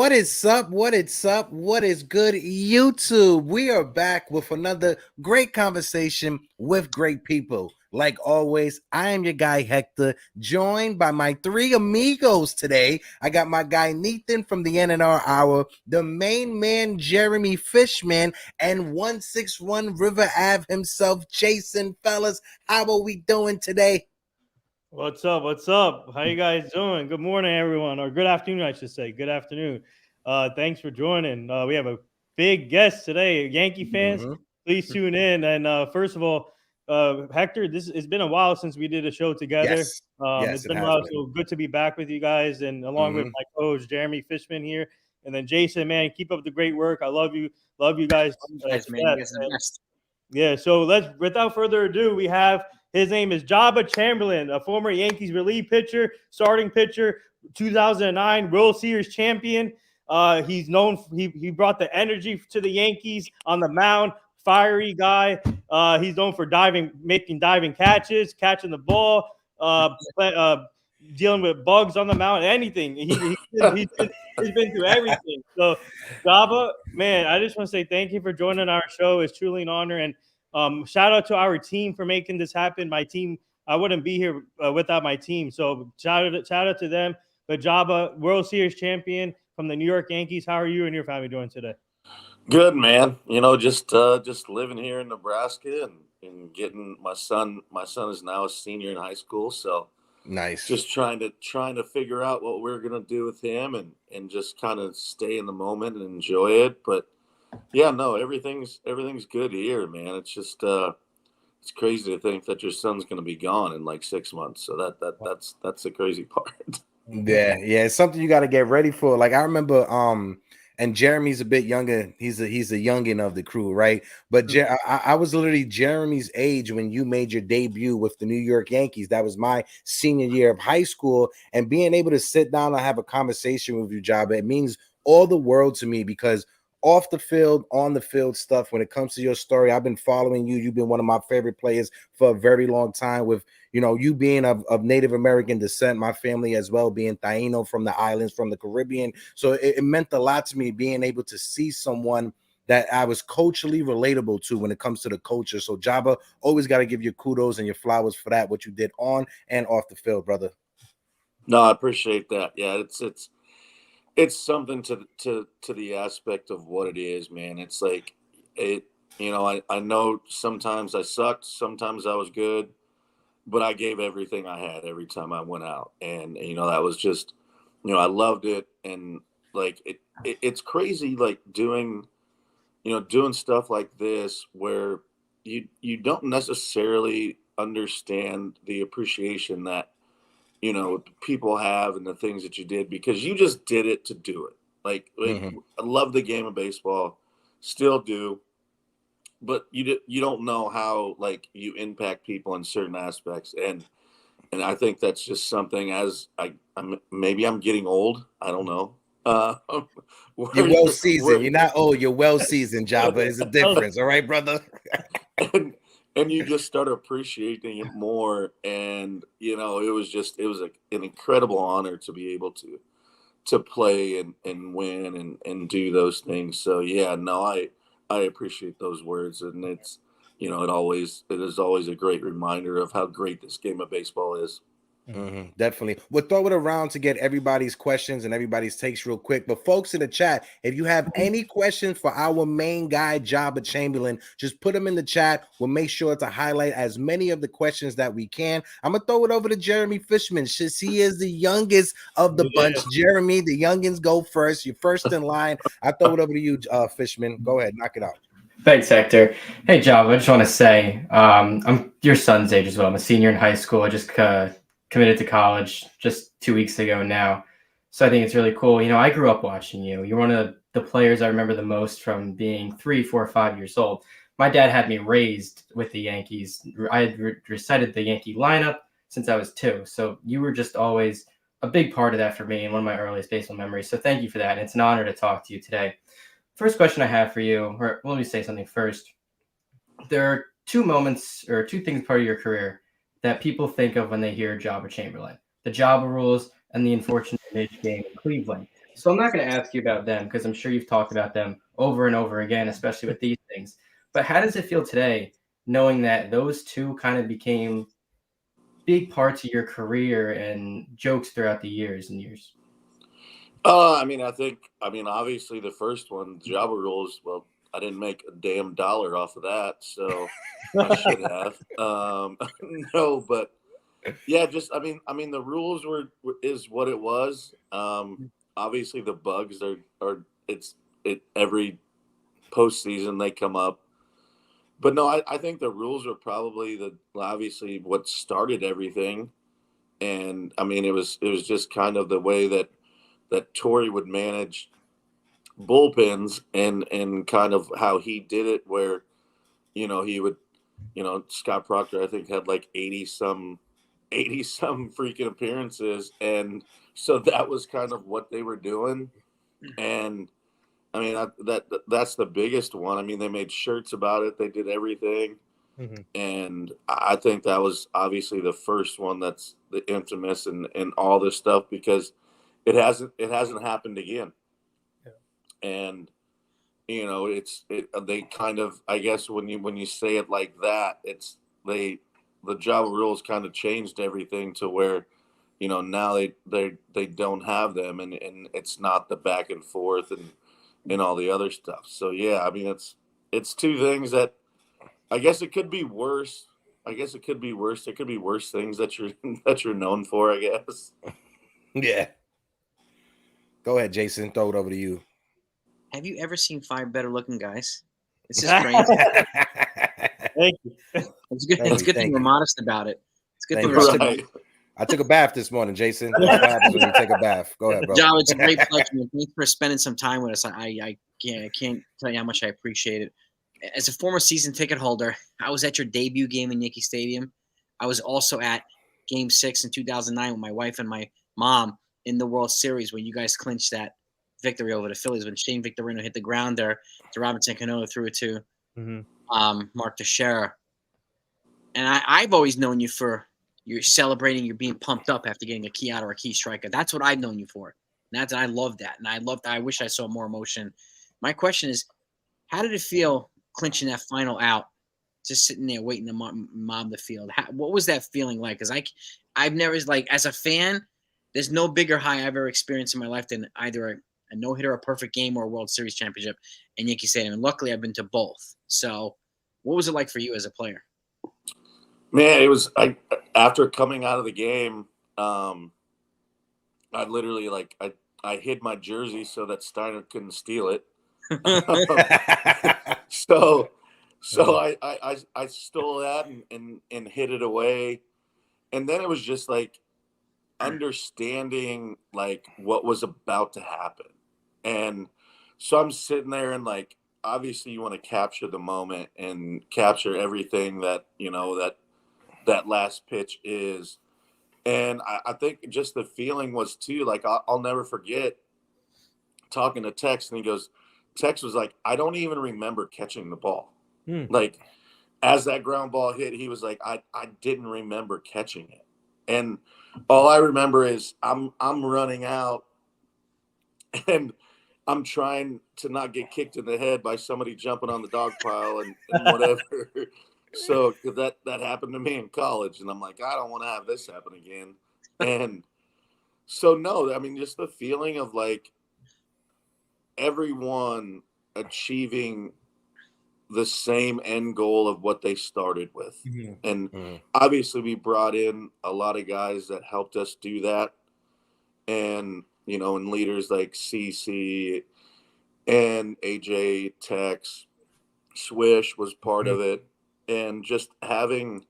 What is up? What is up? What is good, YouTube? We are back with another great conversation with great people. Like always, I am your guy Hector, joined by my three amigos today. I got my guy Nathan from the NNR Hour, the main man Jeremy Fishman, and 161 River Ave himself, Jason. Fellas, how are we doing today? What's up? What's up? How you guys doing? Good morning, everyone, or good afternoon, I should say. Good afternoon. Thanks for joining. We have a big guest today. Yankee fans, please tune in. And first of all, Hector, it's been a while since we did a show together. Yes. Yes, It's been a while, so good to be back with you guys, and along with my coach Jeremy Fishman here, and then Jason. Man, keep up the great work. I love you guys. Man. You guys are the best. Yeah. So without further ado, we have. His name is Joba Chamberlain, a former Yankees relief pitcher, starting pitcher, 2009 World Series champion. He's known he brought the energy to the Yankees on the mound. Fiery guy. He's known for making diving catches, catching the ball, dealing with bugs on the mound, anything. He's been through everything. So, Joba, man, I just want to say thank you for joining our show. It's truly an honor. And shout out to our team for making this happen. My team, I wouldn't be here without my team. So shout out to them. But Joba, World Series champion from the New York Yankees. How are you and your family doing today? Good, man. Just living here in Nebraska and getting my son. My son is now a senior in high school, so nice. Just trying to figure out what we're gonna do with him and just kind of stay in the moment and enjoy it. But yeah, no, everything's good here, man. It's just it's crazy to think that your son's gonna be gone in like 6 months. So that's the crazy part. Yeah, it's something you got to get ready for. Like I remember, and Jeremy's a bit younger. He's a youngin of the crew, right? But I was literally Jeremy's age when you made your debut with the New York Yankees. That was my senior year of high school, and being able to sit down and have a conversation with you, Joba, it means all the world to me because off the field, on the field stuff, when it comes to your story, I've been following you. You've been one of my favorite players for a very long time with, you being of Native American descent, my family as well, being Taino from the islands, from the Caribbean. So it meant a lot to me being able to see someone that I was culturally relatable to when it comes to the culture. So Joba, always got to give you kudos and your flowers for that, what you did on and off the field, brother. No, I appreciate that. Yeah, it's something to the aspect of what it is, man. It's like I know sometimes I sucked, sometimes I was good, but I gave everything I had every time I went out. And that was just, I loved it. And like it's crazy, like doing stuff like this where you don't necessarily understand the appreciation that people have and the things that you did because you just did it to do it. Like I love the game of baseball, still do, but you don't know how like you impact people in certain aspects, and I think that's just something as maybe I'm getting old. I don't know. You're well seasoned. You're not old. You're well seasoned, Joba. There's a difference, all right, brother. And you just start appreciating it more, and it was an incredible honor to be able to play and win and do those things. So yeah, no, I appreciate those words, and it's it is always a great reminder of how great this game of baseball is. Definitely. We'll throw it around to get everybody's questions and everybody's takes real quick. But folks in the chat, if you have any questions for our main guy, Joba Chamberlain, just put them in the chat. We'll make sure to highlight as many of the questions that we can. I'm going to throw it over to Jeremy Fishman since he is the youngest of the bunch. Jeremy, the youngins go first. You're first in line. I throw it over to you, Fishman. Go ahead. Knock it out. Thanks, Hector. Hey, Joba, I just want to say I'm your son's age as well. I'm a senior in high school. I just committed to college just 2 weeks ago now. So I think it's really cool. I grew up watching you. You're one of the players I remember the most from being 3, 4, 5 years old. My dad had me raised with the Yankees. I had recited the Yankee lineup since I was 2. So you were just always a big part of that for me and one of my earliest baseball memories. So thank you for that. And it's an honor to talk to you today. First question I have for you, or let me say something first. There are 2 moments or 2 things part of your career that people think of when they hear Joba Chamberlain: the Joba rules and the unfortunate mid game in Cleveland. So I'm not going to ask you about them because I'm sure you've talked about them over and over again, especially with these things. But how does it feel today knowing that those two kind of became big parts of your career and jokes throughout the years and years? I mean, obviously the first one, Joba rules. Well, I didn't make a damn dollar off of that, so I should have. No, but yeah, just I mean, the rules is what it was. Obviously the bugs are every postseason they come up, but no, I think the rules were probably obviously what started everything, and I mean it was just kind of the way that Torrey would manage bullpens and kind of how he did it, where he would, Scott Proctor I think had like 80 some freaking appearances, and so that was kind of what they were doing. And I mean that's the biggest one. I mean they made shirts about it, they did everything. And I think that was obviously the first one that's the infamous and all this stuff, because it hasn't happened again. Yeah. And they kind of, I guess when you say it like that, the Java rules kind of changed everything to where now they don't have them, and it's not the back and forth and all the other stuff. So yeah, I mean it's two things that I guess it could be worse. There could be worse things that you're known for, I guess. Yeah. Go ahead, Jason. Throw it over to you. Have you ever seen 5 better looking guys? It's just crazy. Thank you. It's good. It's good thing we're modest about it. It's good thing we're I took a bath this morning, Jason. What happens when you take a bath? Go ahead, bro. Job, it's a great pleasure. Thanks for spending some time with us. I can't tell you how much I appreciate it. As a former season ticket holder, I was at your debut game in Yankee Stadium. I was also at Game 6 in 2009 with my wife and my mom in the World Series when you guys clinched that victory over the Phillies when Shane Victorino hit the grounder to Robinson Cano, threw it to Mark Teixeira. And I've always known you for you're celebrating, you're being pumped up after getting a key out or a key striker. That's what I've known you for. And I love that. And I wish I saw more emotion. My question is, how did it feel clinching that final out, just sitting there waiting to mob the field? What was that feeling like? Because I've never, like, as a fan, there's no bigger high I've ever experienced in my life than either a no-hitter, a perfect game, or a World Series championship in Yankee Stadium. And luckily, I've been to both. So what was it like for you as a player? Man, it was after coming out of the game, I literally I hid my jersey so that Steiner couldn't steal it. So I stole that and hid it away. And then it was just like understanding like what was about to happen. And so I'm sitting there and like, obviously you want to capture the moment and capture everything that, that last pitch is. And I think just the feeling was too, like, I'll never forget talking to Tex, and Tex was like, I don't even remember catching the ball. Like, as that ground ball hit, he was like, I didn't remember catching it. And all I remember is I'm running out and I'm trying to not get kicked in the head by somebody jumping on the dog pile and whatever. So that happened to me in college, and I'm like, I don't want to have this happen again. And so, no, I mean, just the feeling of like everyone achieving the same end goal of what they started with. And obviously we brought in a lot of guys that helped us do that. And, and leaders like CC and AJ, Tex, Swish was part of it. And just having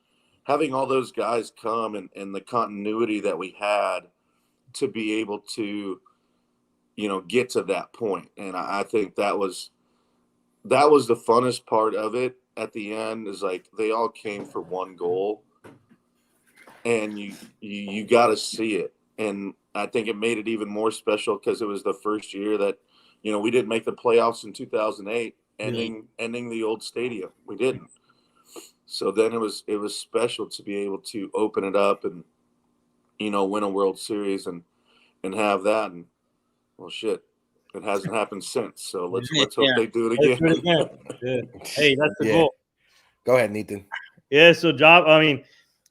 all those guys come and the continuity that we had to be able to, get to that point. And I think that was the funnest part of it at the end, is like they all came for one goal, and you got to see it. And I think it made it even more special because it was the first year that, we didn't make the playoffs in 2008, ending the old stadium. We didn't. So then it was special to be able to open it up and, win a World Series and have that. And Well, shit, it hasn't happened since. So let's hope Yeah. they do it Let's do it again. again. Yeah. Hey, that's the Yeah. goal. Go ahead, Nathan. Yeah, so I mean,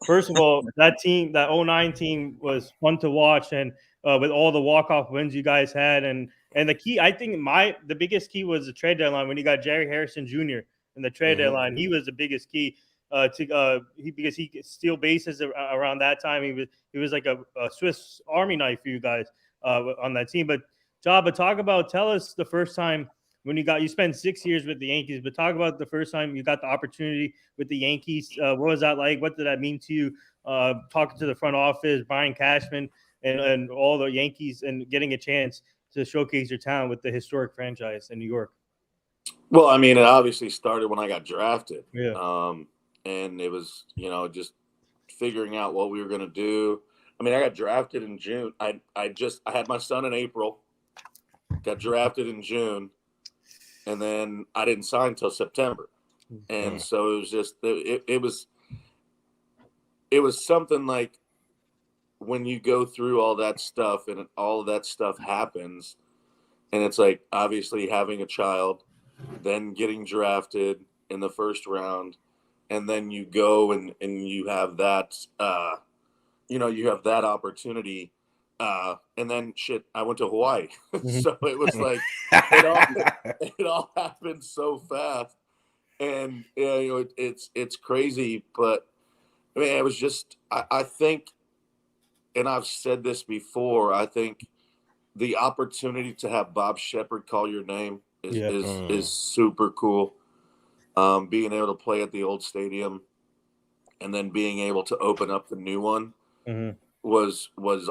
first of all, that team, that 09 team was fun to watch, and with all the walk-off wins you guys had, and the key, I think the biggest key was the trade deadline when you got Jerry Harrison Jr. in the trade deadline. He was the biggest key because he could steal bases around that time. He was like a Swiss Army knife for you guys on that team. But Joba, tell us the first time when you spent 6 years with the Yankees, but talk about the first time you got the opportunity with the Yankees. What was that like? What did that mean to you? Talking to the front office, Brian Cashman, and all the Yankees, and getting a chance to showcase your talent with the historic franchise in New York. Well, I mean, it obviously started when I got drafted. Yeah. And it was, just figuring out what we were going to do. I mean, I got drafted in June. I had my son in April, got drafted in June, and then I didn't sign until September. And so it was just, it was something like when you go through all that stuff and all of that stuff happens, and it's like obviously having a child, then getting drafted in the first round, and then you go and you have that, you have that opportunity. And then shit, I went to Hawaii. So it was like, it all happened so fast. And, it's crazy, but I mean, it was just, I think, and I've said this before, I think the opportunity to have Bob Shepard call your name is super cool. Being able to play at the old stadium and then being able to open up the new one was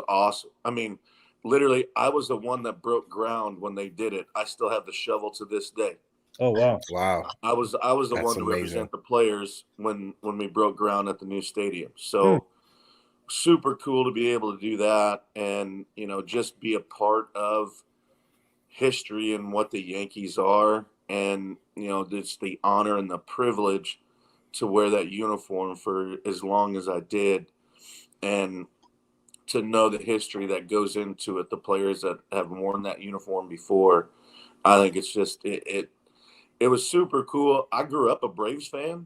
awesome. I mean, literally, I was the one that broke ground when they did it. I still have the shovel to this day. Oh wow! Wow. I was the That's one to amazing. represent the players when we broke ground at the new stadium. So super cool to be able to do that, and just be a part of history and what the Yankees are, and it's the honor and the privilege to wear that uniform for as long as I did, and to know the history that goes into it, the players that have worn that uniform before. I think it's just it was super cool. I grew up a Braves fan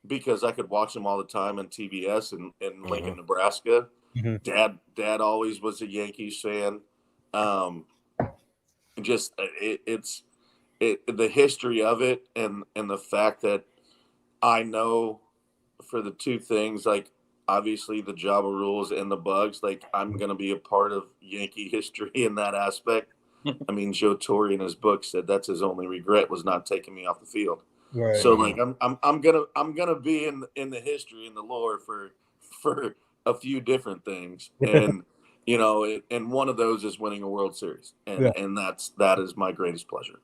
because I could watch them all the time on TBS in Lincoln, Nebraska. Dad always was a Yankees fan. Just it's the history of it, and the fact that I know for the two things, like obviously the Java rules and the bugs, like I'm going to be a part of Yankee history in that aspect. I mean, Joe Torre in his book said that's his only regret was not taking me off the field. Right. So like I'm gonna be in the history and the lore for a few different things, and and one of those is winning a World Series, and that is my greatest pleasure.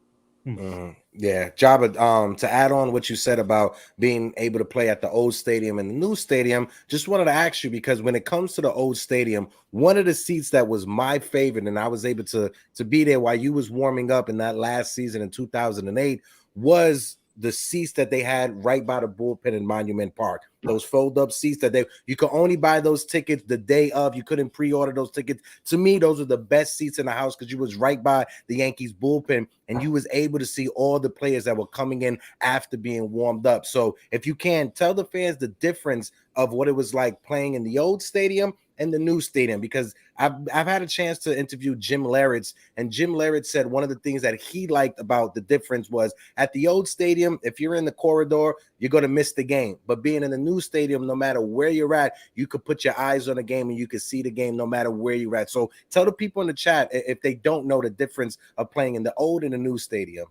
Yeah, Joba, to add on what you said about being able to play at the old stadium and the new stadium, just wanted to ask you, because when it comes to the old stadium, one of the seats that was my favorite, and I was able to be there while you was warming up in that last season in 2008, was the seats that they had right by the bullpen in Monument Park. Those fold-up seats that you could only buy those tickets the day of. You couldn't pre-order those tickets. To me, those are the best seats in the house because you was right by the Yankees bullpen, and you was able to see all the players that were coming in after being warmed up. So if you can, tell the fans the difference of what it was like playing in the old stadium and the new stadium, because I've had a chance to interview Jim Lehretz, and Jim Lehretz said one of the things that he liked about the difference was at the old stadium, if you're in the corridor, you're going to miss the game. But being in the new stadium, no matter where you're at, you could put your eyes on the game and you could see the game no matter where you're at. So tell the people in the chat if they don't know the difference of playing in the old and the new stadium.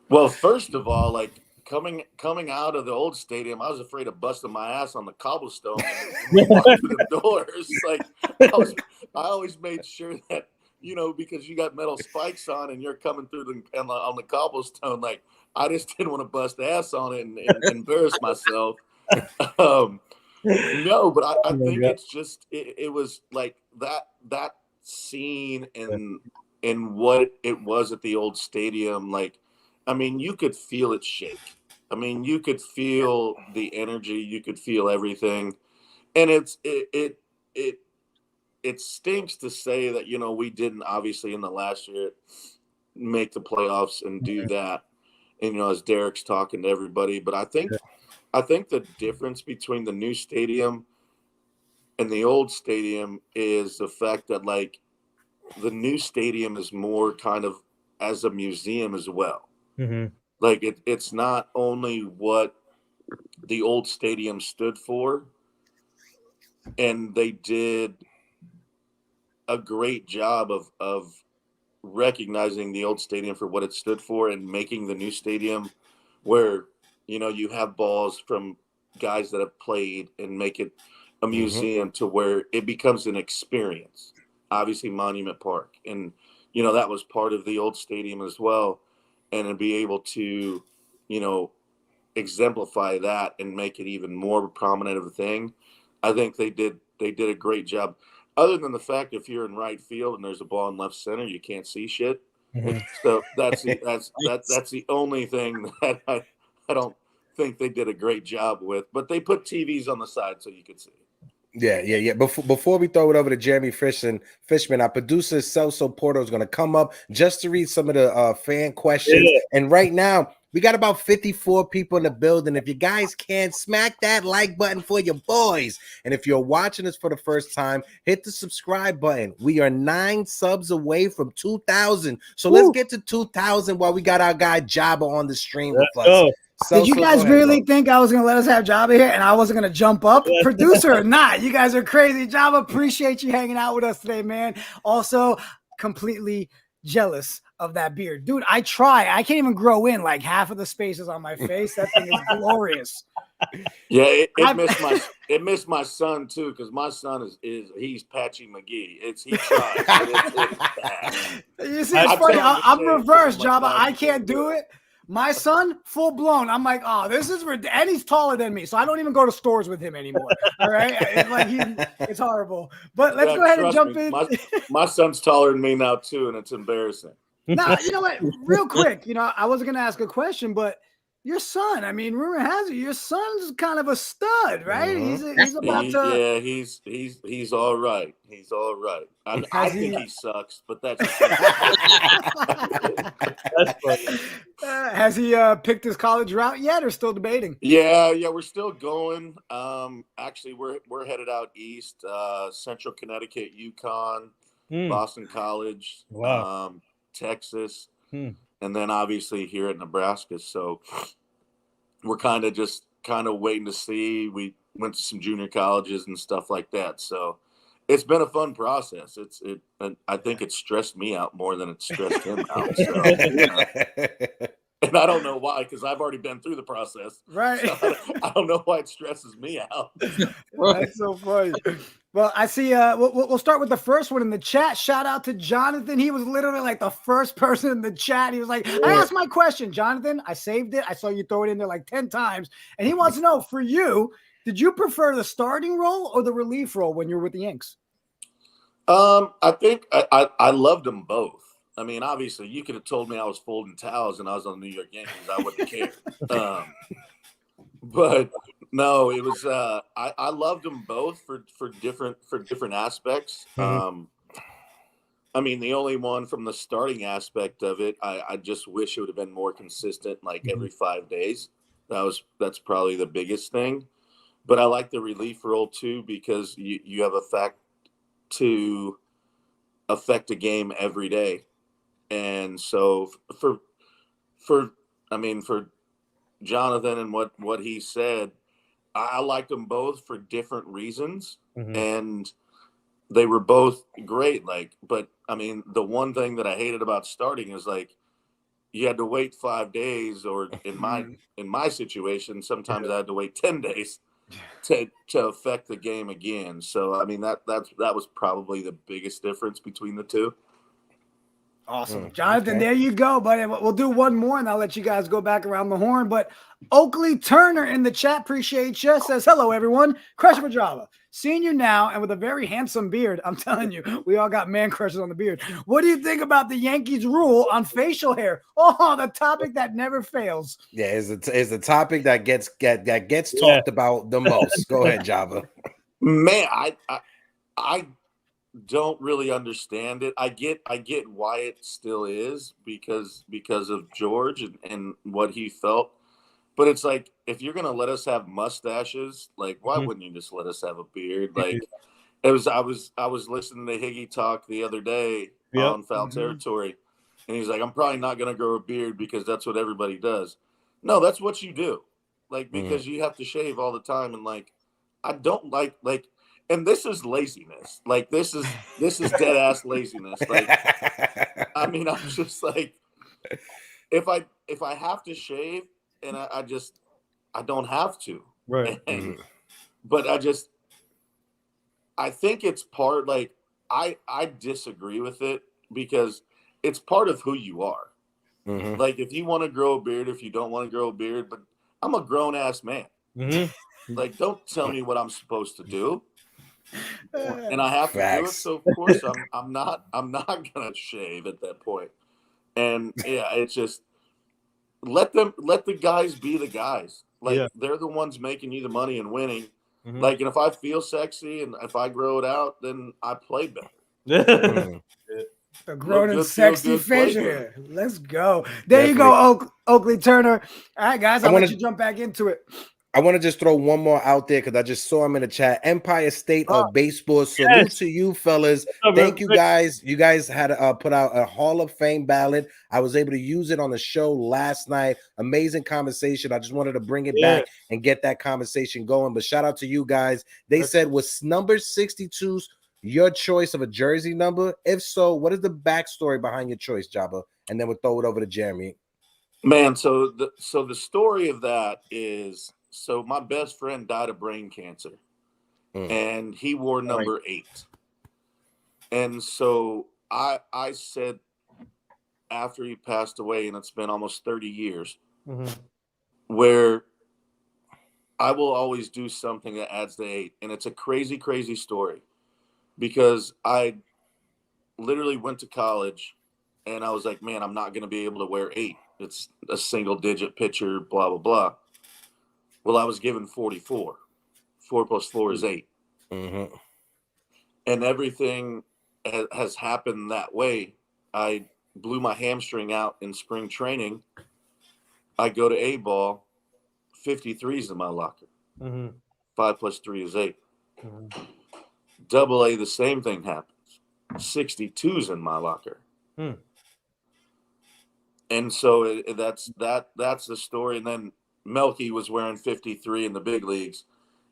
Well, first of all, like coming out of the old stadium, I was afraid of busting my ass on the cobblestone and walking through the doors. Like I always made sure that, because you got metal spikes on and you're coming through on the cobblestone, like I just didn't want to bust ass on it and embarrass myself. No, but I think it's just it was like that scene and what it was at the old stadium. Like, I mean, you could feel it shake. I mean, you could feel the energy. You could feel everything, and it stinks to say that, we didn't obviously in the last year make the playoffs and do that. And, as Derek's talking to everybody, but I think the difference between the new stadium and the old stadium is the fact that, like, the new stadium is more kind of as a museum as well. Like, it's not only what the old stadium stood for, and they did a great job of recognizing the old stadium for what it stood for and making the new stadium where, you have balls from guys that have played and make it a museum to where it becomes an experience. Obviously Monument Park. And, that was part of the old stadium as well. And to be able to, exemplify that and make it even more prominent of a thing. I think they did a great job. Other than the fact, if you're in right field and there's a ball in left center, you can't see shit. So that's the only thing that I don't think they did a great job with. But they put TVs on the side so you could see. Yeah. Before we throw it over to Jeremy Fishman, our producer Celso Porto is going to come up just to read some of the fan questions. And right now, we got about 54 people in the building. If you guys can, smack that like button for your boys. And if you're watching us for the first time, hit the subscribe button. We are 9 subs away from 2,000. So let's get to 2,000 while we got our guy Joba on the stream with us. Did you guys really think I was going to let us have Joba here and I wasn't going to jump up? Producer or not, you guys are crazy. Joba, appreciate you hanging out with us today, man. Also, completely jealous of that beard. Dude, I can't even grow in like half of the spaces on my face. That thing is glorious. Yeah, it missed my son too, because my son he's Patchy McGee. He tries. You see, it's funny. I'm reversed, Joba. I can't do it. My son, full blown. I'm like, oh, this is and he's taller than me, so I don't even go to stores with him anymore. All right, it's horrible. But let's go ahead and jump in. My son's taller than me now too, and it's embarrassing. Now, you know what? Real quick, I wasn't going to ask a question, but your son, I mean, rumor has it, your son's kind of a stud, right? He's about to. Yeah, he's all right. He's all right. I think he sucks, but that's funny. Has he picked his college route yet, or still debating? Yeah, we're still going. Actually, we're headed out east, Central Connecticut, UConn, Boston College. Wow. Texas, and then obviously here at Nebraska. So we're kind of waiting to see. We went to some junior colleges and stuff like that. So it's been a fun process. And I think it stressed me out more than it stressed him out. So, and I don't know why, because I've already been through the process. Right. So I don't know why it stresses me out. That's so funny. Well, I see. We'll start with the first one in the chat. Shout out to Jonathan. He was literally like the first person in the chat. He was like, I asked my question, Jonathan. I saved it. I saw you throw it in there like 10 times. And he wants to know, for you, did you prefer the starting role or the relief role when you were with the Yanks? I think I loved them both. I mean, obviously, you could have told me I was folding towels and I was on the New York Yankees. I wouldn't care. But no, it was. I loved them both for different aspects. I mean, the only one from the starting aspect of it, I just wish it would have been more consistent, like every 5 days. That's probably the biggest thing. But I like the relief role too, because you have a fact to affect a game every day. And so for Jonathan and what he said, I liked them both for different reasons, and they were both great. But I mean, the one thing that I hated about starting is you had to wait 5 days, or in my situation, sometimes I had to wait 10 days to affect the game again. So I mean, that was probably the biggest difference between the two. Awesome. Jonathan, there you go, buddy. We'll do one more, and I'll let you guys go back around the horn. But Oakley Turner in the chat, appreciate you, says, hello, everyone. Crush for Java. Seeing you now, and with a very handsome beard, I'm telling you, we all got man crushes on the beard. What do you think about the Yankees rule on facial hair? Oh, the topic that never fails. Yeah, it's a topic that gets talked about the most. Go ahead, Java. Man, I don't really understand it. I get why it still is because of George and what he felt. But it's like, if you're gonna let us have mustaches, like, why wouldn't you just let us have a beard? Like, I was listening to Higgy talk the other day on Foul Territory, and he's like, I'm probably not gonna grow a beard because that's what everybody does. No, that's what you do. Like, because you have to shave all the time, and like, I don't like, and this is laziness. Like, this is dead ass laziness. Like, I mean, I'm just like, if I have to shave, and I don't have to, Right. But I think it's part, like, I disagree with it because it's part of who you are. Like, if you want to grow a beard, if you don't want to grow a beard, but I'm a grown ass man. Like, don't tell me what I'm supposed to do. And I have to do it, so of course I'm not gonna shave at that point. And yeah, it's just, let the guys be the guys. Like, they're the ones making you the money and winning. Like, and if I feel sexy and if I grow it out, then I play better. The grown and good, sexy play fish good. here. Let's go. There you go, Oakley Turner. All right, guys, I'll let you jump back into it. I want to just throw one more out there because I just saw him in the chat. Empire State of Baseball. Salute to you, fellas. Thank you, guys. You guys had put out a Hall of Fame ballot. I was able to use it on the show last night. Amazing conversation. I just wanted to bring it back and get that conversation going. But shout out to you guys. They said, was number 62's your choice of a jersey number? If so, what is the backstory behind your choice, Joba? And then we'll throw it over to Jeremy. Man, so the story of that is, so my best friend died of brain cancer, and he wore number 8. And so I said, after he passed away, and it's been almost 30 years, where I will always do something that adds the 8. And it's a crazy, crazy story, because I literally went to college and I was like, man, I'm not going to be able to wear 8. It's a single digit pitcher, blah, blah, blah. Well, I was given 44. 4 plus 4 is 8. And everything has happened that way. I blew my hamstring out in spring training. I go to A-ball, 53's in my locker. 5 plus 3 is 8. Double A, the same thing happens. 62's in my locker. And so that's the story. And then Melky was wearing 53 in the big leagues,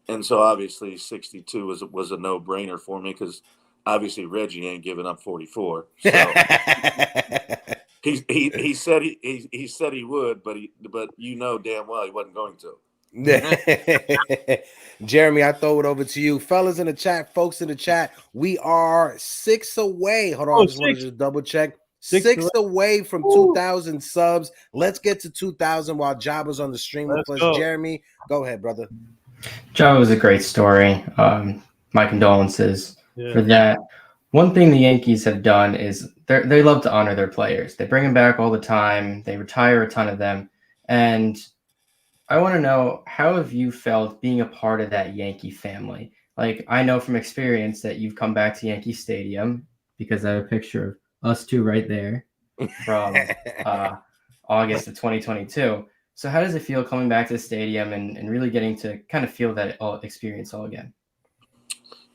and so obviously 62 was a no-brainer for me, because obviously Reggie ain't giving up 44. So he said he would, but you know damn well he wasn't going to. Jeremy, I throw it over to you. Fellas in the chat, folks in the chat, we are 6 away. Hold on, I just wanted to double check. 6 away from 2,000 subs. Let's get to 2,000 while Joba's on the stream with us. Jeremy, go ahead, brother. Joba was a great story. My condolences for that. One thing the Yankees have done is they love to honor their players. They bring them back all the time. They retire a ton of them. And I want to know, how have you felt being a part of that Yankee family? Like, I know from experience that you've come back to Yankee Stadium, because I have a picture of us two right there from August of 2022. So how does it feel coming back to the stadium and really getting to kind of feel that experience all again?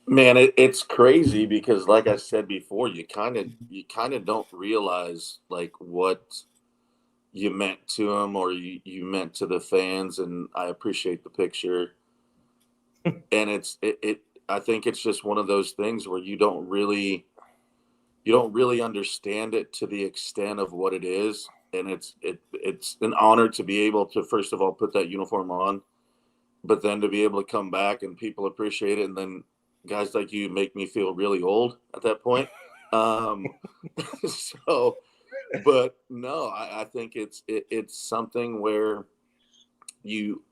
Man, it's crazy, because like I said before, you kind of don't realize like what you meant to them, or you meant to the fans. And I appreciate the picture. And I think it's just one of those things where you don't really understand it to the extent of what it is. And it's an honor to be able to, first of all, put that uniform on, but then to be able to come back and people appreciate it. And then guys like you make me feel really old at that point. So, but no, I think it's something where you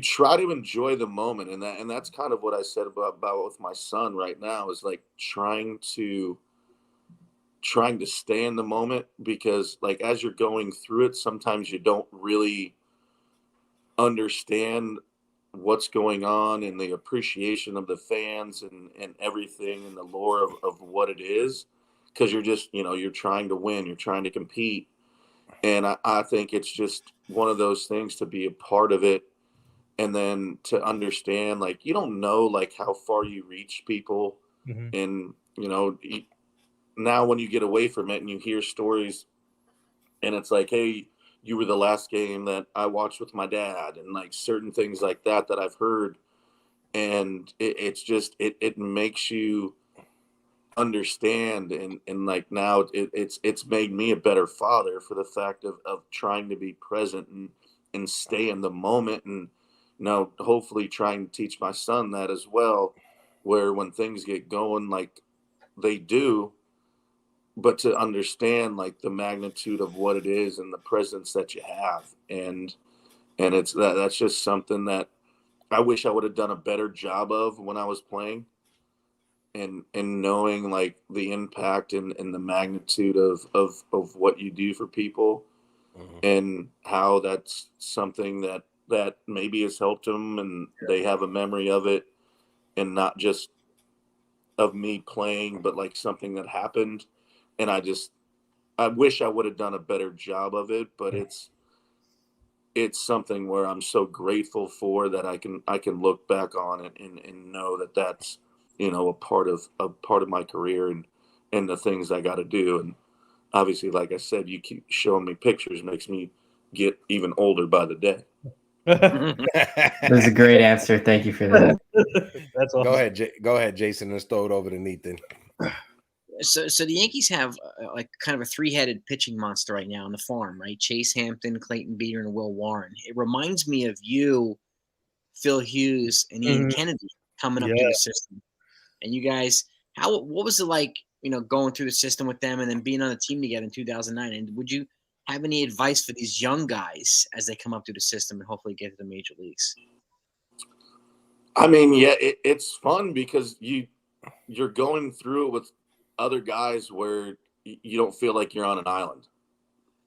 try to enjoy the moment, and that's kind of what I said about with my son right now, is like trying to stay in the moment, because like as you're going through it, sometimes you don't really understand what's going on and the appreciation of the fans and everything and the lore of what it is. Cause you're just, you're trying to win, you're trying to compete. And I think it's just one of those things to be a part of it. And then to understand, like, you don't know, like, how far you reach people. Mhm. And, now when you get away from it and you hear stories and it's like, hey, you were the last game that I watched with my dad, and like certain things like that I've heard. And it's just, it makes you understand. And like now it's made me a better father for the fact of trying to be present and stay in the moment. And now hopefully trying to teach my son that as well, where when things get going like they do, but to understand like the magnitude of what it is and the presence that you have. And it's that's just something that I wish I would have done a better job of when I was playing, and knowing like the impact and the magnitude of what you do for people. Mhm. And how that's something that maybe has helped them and they have a memory of it, and not just of me playing, but like something that happened. And I wish I would have done a better job of it, but it's something where I'm so grateful for that I can look back on it and know that that's, a part of my career and the things I got to do. And obviously, like I said, you keep showing me pictures makes me get even older by the day. That was a great answer. Thank you for that. That's awesome. Go ahead, Jason. Let's throw it over to Nathan. So the Yankees have like kind of a three-headed pitching monster right now on the farm, right? Chase Hampton, Clayton Beater, and Will Warren. It reminds me of you, Phil Hughes, and Ian Kennedy coming up through the system. And you guys, what was it like, going through the system with them and then being on the team together in 2009? And would you have any advice for these young guys as they come up through the system and hopefully get to the major leagues? I mean, yeah, it's fun because you're going through it with other guys where you don't feel like you're on an island.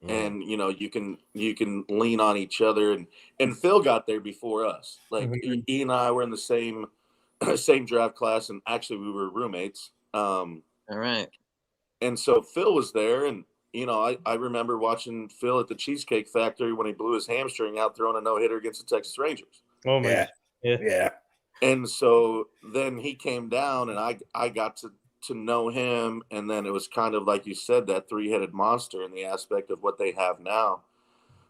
And you can lean on each other, and Phil got there before us. Like he and I were in the same draft class, and actually we were roommates. All right. And so Phil was there, and I remember watching Phil at the Cheesecake Factory when he blew his hamstring out throwing a no-hitter against the Texas Rangers. Oh my God. Yeah. And so then he came down, and I got to know him, and then it was kind of like you said, that three-headed monster in the aspect of what they have now.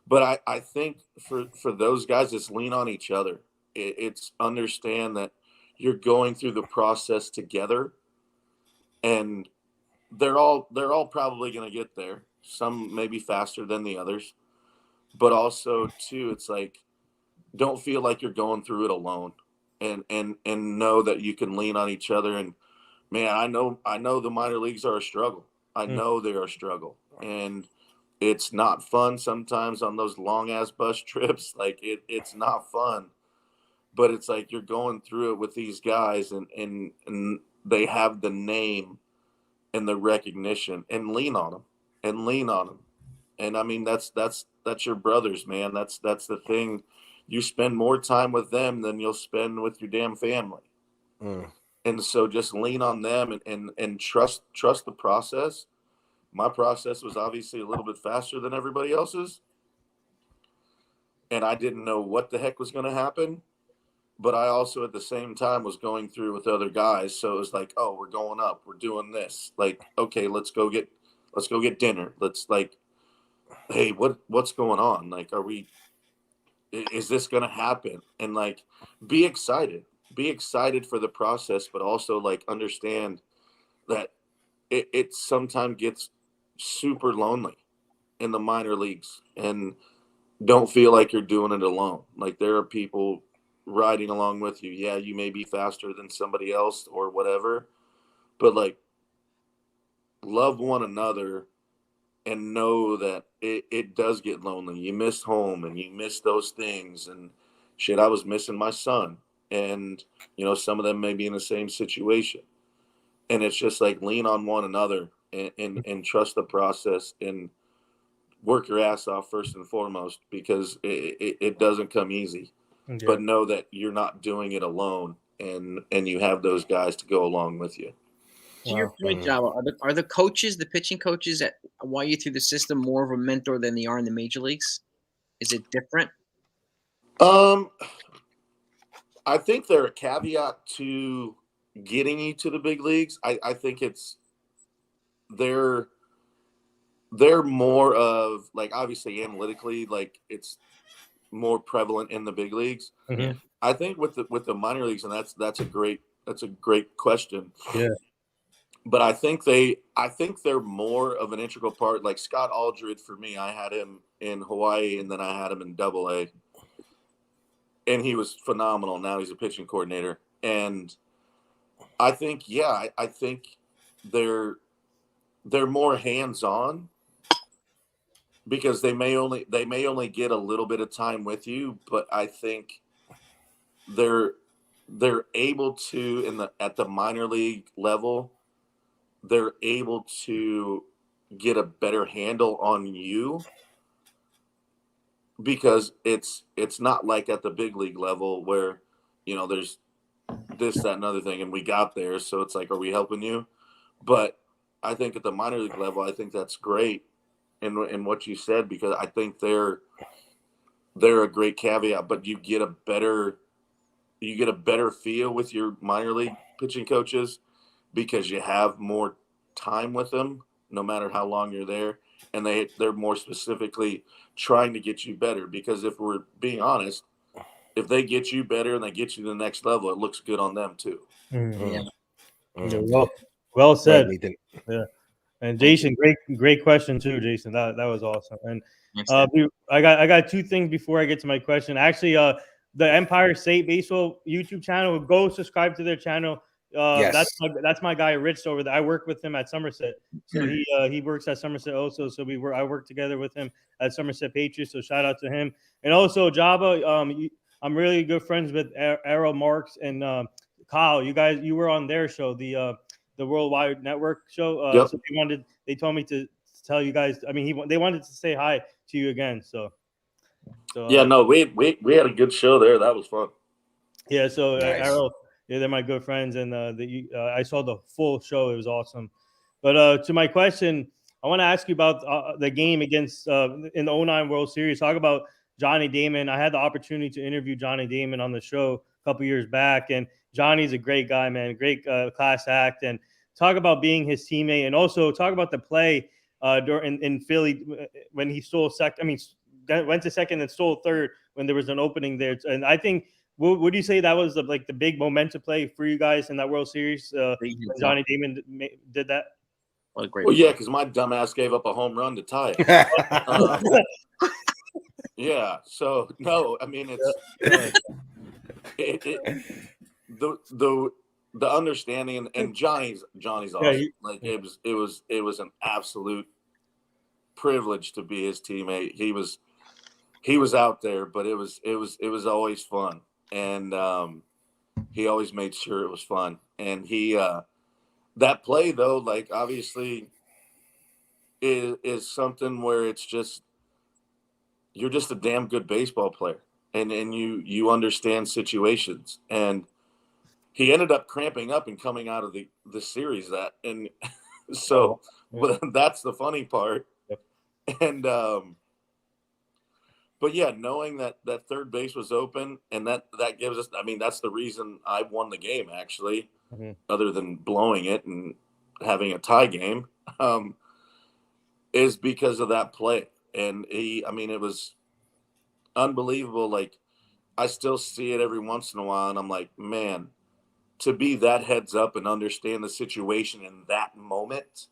But I think for those guys, it's lean on each other. It's understand that you're going through the process together, and they're all probably going to get there. Some maybe faster than the others, but also too, it's like, don't feel like you're going through it alone, and know that you can lean on each other. And man, I know the minor leagues are a struggle. I know they're a struggle, and it's not fun sometimes on those long ass bus trips. Like it's not fun, but it's like you're going through it with these guys, and they have the name and the recognition, and lean on them. And I mean, that's your brothers, man. That's the thing. You spend more time with them than you'll spend with your damn family. And so just lean on them and trust the process. My process was obviously a little bit faster than everybody else's, and I didn't know what the heck was going to happen. But I also at the same time was going through with other guys. So it was like, oh, we're going up, we're doing this. Like, okay, let's go get dinner. Let's like, hey, what's going on? Like, is this going to happen? And like, be excited for the process, but also like understand that it sometimes gets super lonely in the minor leagues, and don't feel like you're doing it alone. Like there are people riding along with you. Yeah, you may be faster than somebody else or whatever, but like love one another and know that it does get lonely. You miss home and you miss those things, and shit, I was missing my son, and some of them may be in the same situation. And it's just like lean on one another and trust the process and work your ass off first and foremost, because it doesn't come easy. but know that you're not doing it alone, and you have those guys to go along with you. To your point, Java, are the coaches, the pitching coaches that want you through the system, more of a mentor than they are in the major leagues? Is it different? I think they're a caveat to getting you to the big leagues. I think they're more of, like, obviously analytically, like, it's more prevalent in the big leagues. Mm-hmm. I think with the minor leagues, and that's a great question. Yeah. But I think they're more of an integral part. Like Scott Aldred, for me, I had him in Hawaii, and then I had him in Double-A, and he was phenomenal. Now he's a pitching coordinator, and I think I think they're more hands-on, because they may only get a little bit of time with you, but I think they're able to, at the minor league level, they're able to get a better handle on you, because it's not like at the big league level where, there's this, that, and other thing, and we got there, so it's like, are we helping you? But I think at the minor league level, I think that's great in what you said, because I think they're a great caveat, but you get a better feel with your minor league pitching coaches, because you have more time with them, no matter how long you're there, and they're more specifically trying to get you better. Because if we're being honest, if they get you better and they get you to the next level, it looks good on them too. Mm-hmm. Yeah, well said. Right, yeah. And Jason, great question too, Jason. That was awesome. And I got two things before I get to my question. Actually, the Empire State Baseball YouTube channel, go subscribe to their channel. Yes. That's my guy Rich over there. I work with him at Somerset, so he works at Somerset also. So I work together with him at Somerset Patriots. So shout out to him. And also Joba, I'm really good friends with Errol Marks and Kyle. You were on their show, the Worldwide Network show. Yep. So they told me to tell you guys. I mean, they wanted to say hi to you again. So yeah, no, we had a good show there. That was fun. Yeah. So nice. Errol. Yeah, they're my good friends, and I saw the full show. It was awesome. But to my question, I want to ask you about the game against in the 09 World Series. Talk about Johnny Damon. I had the opportunity to interview Johnny Damon on the show a couple years back, and Johnny's a great guy, man. Great class act. And talk about being his teammate, and also talk about the play in Philly when he stole second. I mean, went to second and stole third when there was an opening there. And I think. Would you say that was the big momentum play for you guys in that World Series? Johnny Damon did that. What a great well, yeah, because my dumbass gave up a home run to tie it. Yeah. So no, I mean the understanding, and Johnny's awesome. Yeah, it was an absolute privilege to be his teammate. He was out there, but it was always fun. And he always made sure it was fun. And he that play though, like obviously is something where it's just you're just a damn good baseball player, and you understand situations. And he ended up cramping up and coming out of the series so but that's the funny part. And but yeah, knowing that third base was open, and that gives us, I mean, that's the reason I won the game, actually, other than blowing it and having a tie game, is because of that play. And it was unbelievable. Like, I still see it every once in a while, and I'm like, man, to be that heads up and understand the situation in that moment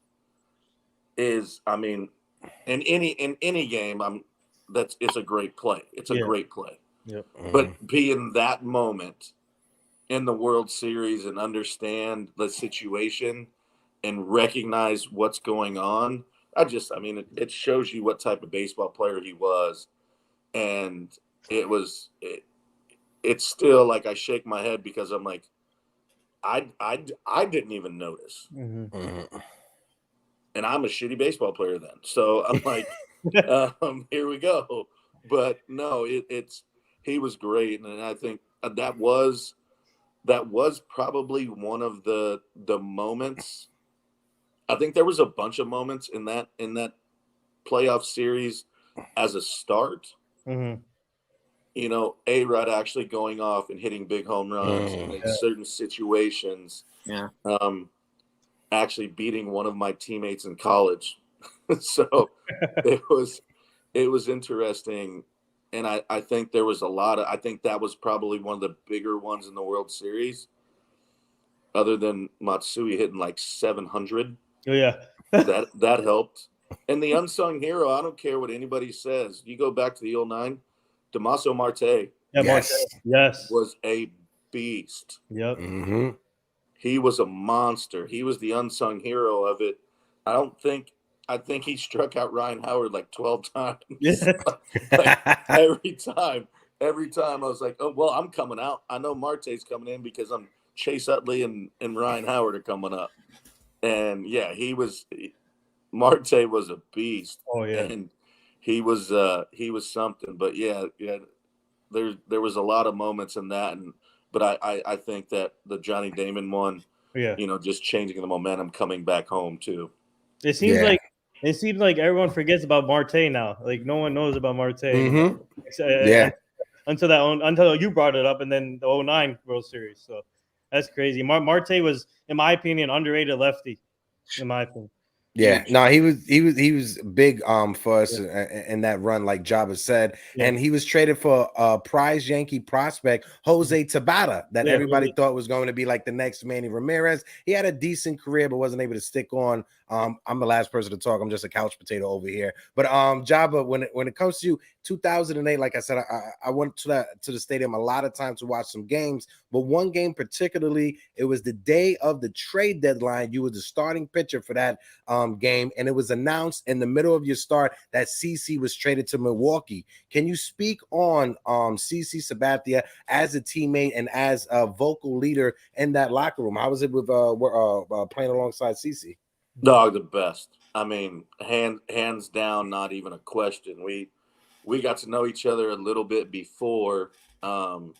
is, I mean, in any game, it's a great play. It's a great play. Yep. But be in that moment in the World Series and understand the situation and recognize what's going on. It shows you what type of baseball player he was. And it's still like I shake my head, because I'm like, I didn't even notice. Mm-hmm. And I'm a shitty baseball player then. So I'm like, here we go. But no, he was great, and I think that was probably one of the moments. I think there was a bunch of moments in that playoff series as a start. Mm-hmm. You know, A-Rod actually going off and hitting big home runs in certain situations. Yeah. Actually beating one of my teammates in college. So it was interesting. And I think there was I think that was probably one of the bigger ones in the World Series, other than Matsui hitting like 700. Oh, yeah. that helped. And the unsung hero, I don't care what anybody says. You go back to the 09, Damaso Marte was a beast. Yep. Mm-hmm. He was a monster. He was the unsung hero of it. I think he struck out Ryan Howard like 12 times. like every time I was like, oh, well, I'm coming out. I know Marte's coming in because Chase Utley and Ryan Howard are coming up. And yeah, Marte was a beast. Oh yeah. And he was something. But yeah, there was a lot of moments in that, but I think that the Johnny Damon one, just changing the momentum coming back home too. It seems like everyone forgets about Marte now. Like no one knows about Marte. Mm-hmm. Until you brought it up, and then the 09 World Series. So that's crazy. Marte was, in my opinion, underrated lefty. In my opinion. Yeah, no, he was big for us in that run, like Joba said, and he was traded for a prize Yankee prospect, Jose Tabata, that everybody thought was going to be like the next Manny Ramirez. He had a decent career, but wasn't able to stick on. I'm the last person to talk. I'm just a couch potato over here. But Joba, when it comes to 2008, like I said, I went to the stadium a lot of times to watch some games, but one game particularly, it was the day of the trade deadline. You were the starting pitcher for that game, and it was announced in the middle of your start that CC was traded to Milwaukee. Can you speak on CC Sabathia as a teammate and as a vocal leader in that locker room? How was it with playing alongside CC? Dog, the best. I mean, hands down, not even a question. We got to know each other a little bit before, and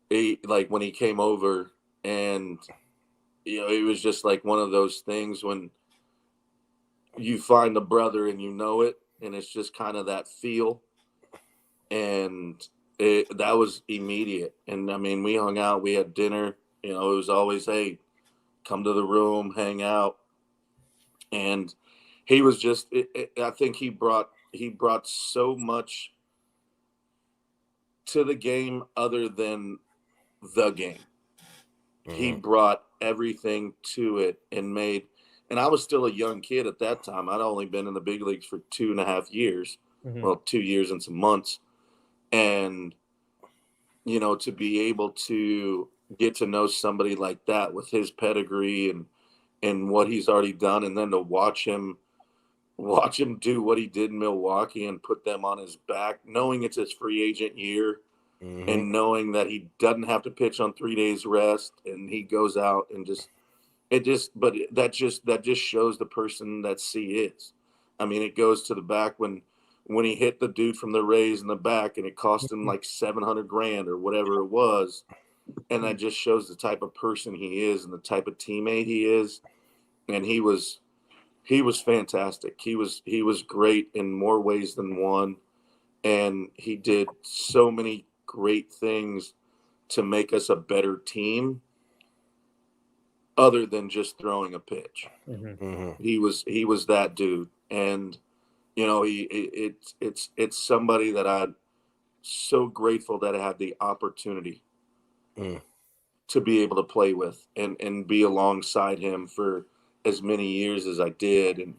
when he came over, and it was just like one of those things when you find a brother and you know it, and it's just kind of that feel. And that was immediate. And I mean, we hung out, we had dinner, it was always, hey, come to the room, hang out. And he was just, I think he brought so much to the game other than the game. Mm-hmm. He brought everything to it and I was still a young kid at that time. I'd only been in the big leagues for 2.5 years. Mm-hmm. Well, 2 years and some months. And, to be able to get to know somebody like that with his pedigree and what he's already done, and then to watch him do what he did in Milwaukee and put them on his back, knowing it's his free agent year. Mm-hmm. And knowing that he doesn't have to pitch on 3 days rest, and he goes out and that just shows the person that C is. I mean, it goes to the back when he hit the dude from the Rays in the back, and it cost him like $700,000 or whatever it was. And that just shows the type of person he is and the type of teammate he is. And he was fantastic. He was great in more ways than one. And he did so many great things to make us a better team other than just throwing a pitch. Mm-hmm. He was that dude. And it's somebody that I'm so grateful that I had the opportunity to be able to play with and be alongside him for as many years as I did. And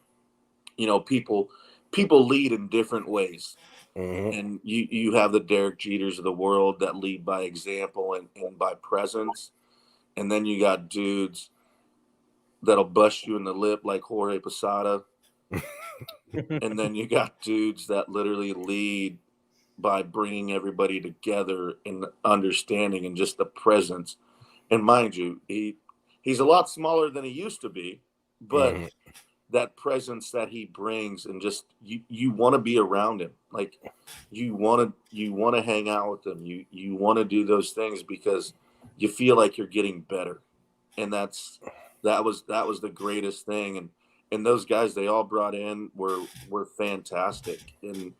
people lead in different ways. Mm-hmm. And you have the Derek Jeters of the world that lead by example and by presence. And then you got dudes that'll bust you in the lip like Jorge Posada. And then you got dudes that literally lead by bringing everybody together and understanding and just the presence. And mind you, he's a lot smaller than he used to be, but that presence that he brings, and just you want to be around him. Like you want to hang out with him. You want to do those things because you feel like you're getting better. And that was the greatest thing. And those guys they all brought in were fantastic, and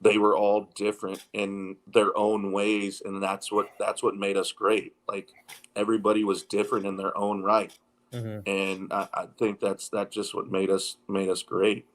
they were all different in their own ways, and that's what made us great. Like everybody was different in their own right. And I think that's just what made us great.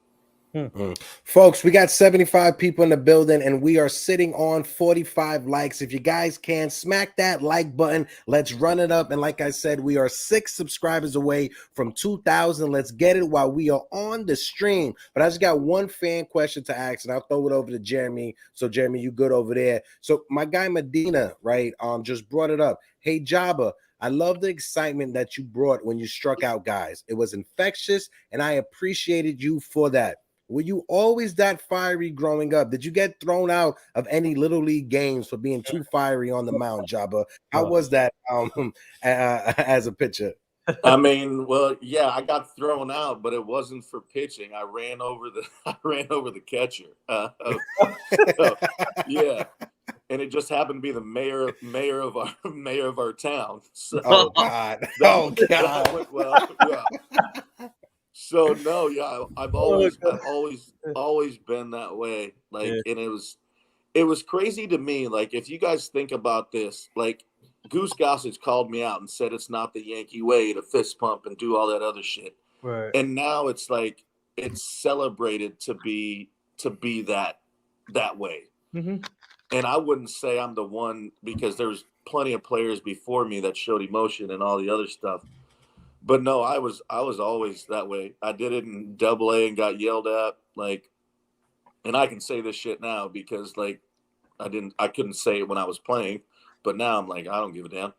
Folks, we got 75 people in the building and we are sitting on 45 likes. If you guys can smack that like button, let's run it up. And like I said, we are 6 subscribers away from 2,000. Let's get it while we are on the stream. But I just got one fan question to ask, and I'll throw it over to Jeremy. So Jeremy, you good over there? So my guy Medina, right, just brought it up. Hey Joba, I love the excitement that you brought when you struck out guys. It was infectious, and I appreciated you for that. Were you always that fiery growing up? Did you get thrown out of any little league games for being too fiery on the mound, Joba? How was that as a pitcher? I mean, well, yeah, I got thrown out, but it wasn't for pitching. I ran over the catcher. So, yeah, and it just happened to be the mayor of our town. So oh God! That went well. Yeah. So no, yeah, I've always been that way. Like, and it was crazy to me. Like, if you guys think about this, like Goose Gossage called me out and said it's not the Yankee way to fist pump and do all that other shit. Right. And now it's like it's celebrated to be that way. Mm-hmm. And I wouldn't say I'm the one, because there's plenty of players before me that showed emotion and all the other stuff. But no, I was always that way. I did it in AA and got yelled at, like, and I can say this shit now because like I couldn't say it when I was playing, but now I'm like, I don't give a damn.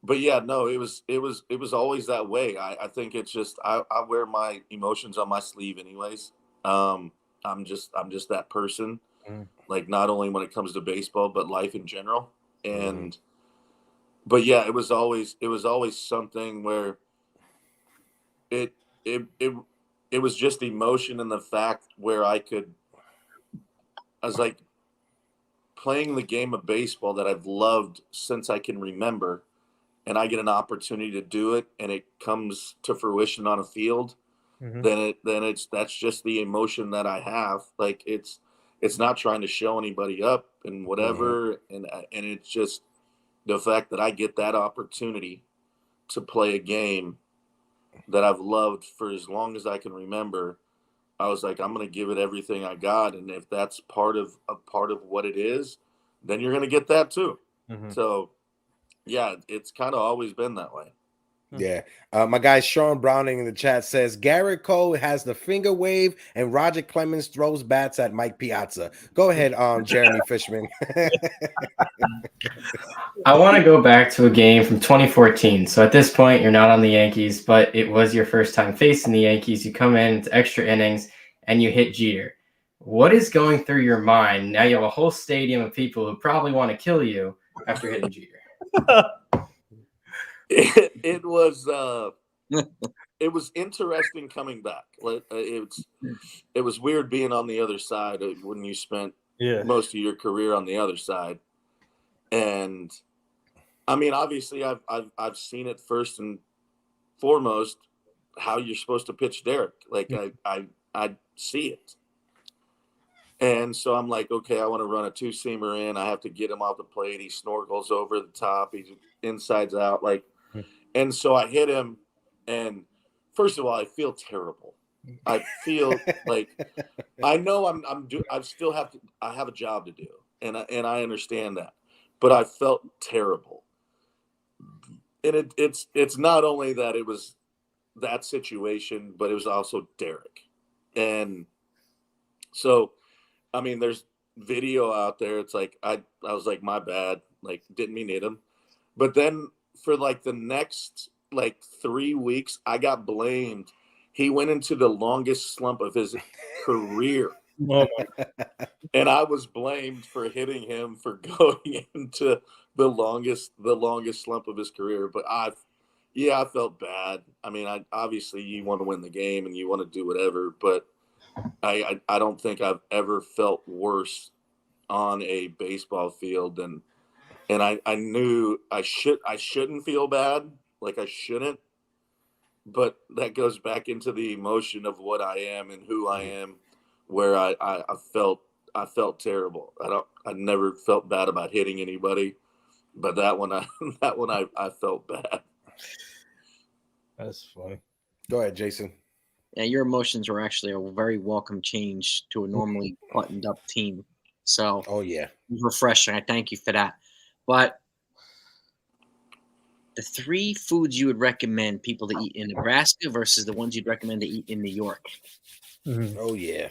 But yeah, no, it was always that way. I think it's just I wear my emotions on my sleeve anyways. I'm just that person. Like, not only when it comes to baseball, but life in general. And but yeah, it was always something where it was just emotion, and the fact where I was like playing the game of baseball that I've loved since I can remember, and I get an opportunity to do it, and it comes to fruition on a field, then that's just the emotion that I have. Like, it's not trying to show anybody up and whatever, and it's just the fact that I get that opportunity to play a game that I've loved for as long as I can remember. I was like, I'm going to give it everything I got. And if that's part of what it is, then you're going to get that too. So yeah, it's kind of always been that way. Yeah. My guy Sean Browning in the chat says Garrett Cole has the finger wave and Roger Clemens throws bats at Mike Piazza. Go ahead, Jeremy Fishman. I want to go back to a game from 2014. So at this point, you're not on the Yankees, but it was your first time facing the Yankees. You come in, it's extra innings, and you hit Jeter. What is going through your mind? Now you have a whole stadium of people who probably want to kill you after hitting Jeter. It was interesting coming back. It was weird being on the other side when you spent most of your career on the other side. And I mean, obviously I've seen it first and foremost how you're supposed to pitch Derek. Like I see it. And so I'm like, okay, I want to run a 2-seamer in. I have to get him off the plate. He snorkels over the top. He's insides out. Like, and so I hit him, and first of all, I feel terrible. I feel like I know I have a job to do, and I understand that, but I felt terrible. And it's not only that it was that situation, but it was also Derek. And so, I mean, there's video out there. It's like I was like, my bad, like didn't mean to hit him. But then for like the next like 3 weeks, I got blamed. He went into the longest slump of his career. And I was blamed for hitting him for going into the longest slump of his career. But Yeah, I felt bad. I mean, obviously you want to win the game and you want to do whatever, but I don't think I've ever felt worse on a baseball field than, and I knew I shouldn't feel bad, like I shouldn't, but that goes back into the emotion of what I am and who I am, where I felt terrible. I never felt bad about hitting anybody, but that one I felt bad. That's funny. Go ahead, Jason. Yeah, your emotions were actually a very welcome change to a normally buttoned up team. So Oh yeah, refreshing. I thank you for that. But the 3 foods you would recommend people to eat in Nebraska versus the ones you'd recommend to eat in New York. oh yeah.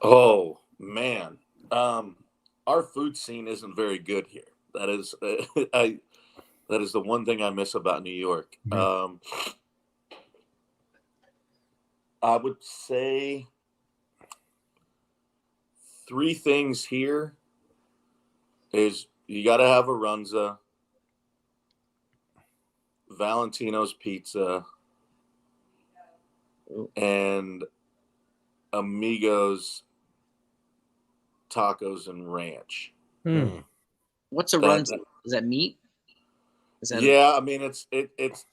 Oh man, our food scene isn't very good here. That is, that is the one thing I miss about New York. I would say 3 things here is you got to have a Runza, Valentino's Pizza, and Amigos Tacos and Ranch. What's a Runza? Is that meat? Yeah, I mean it's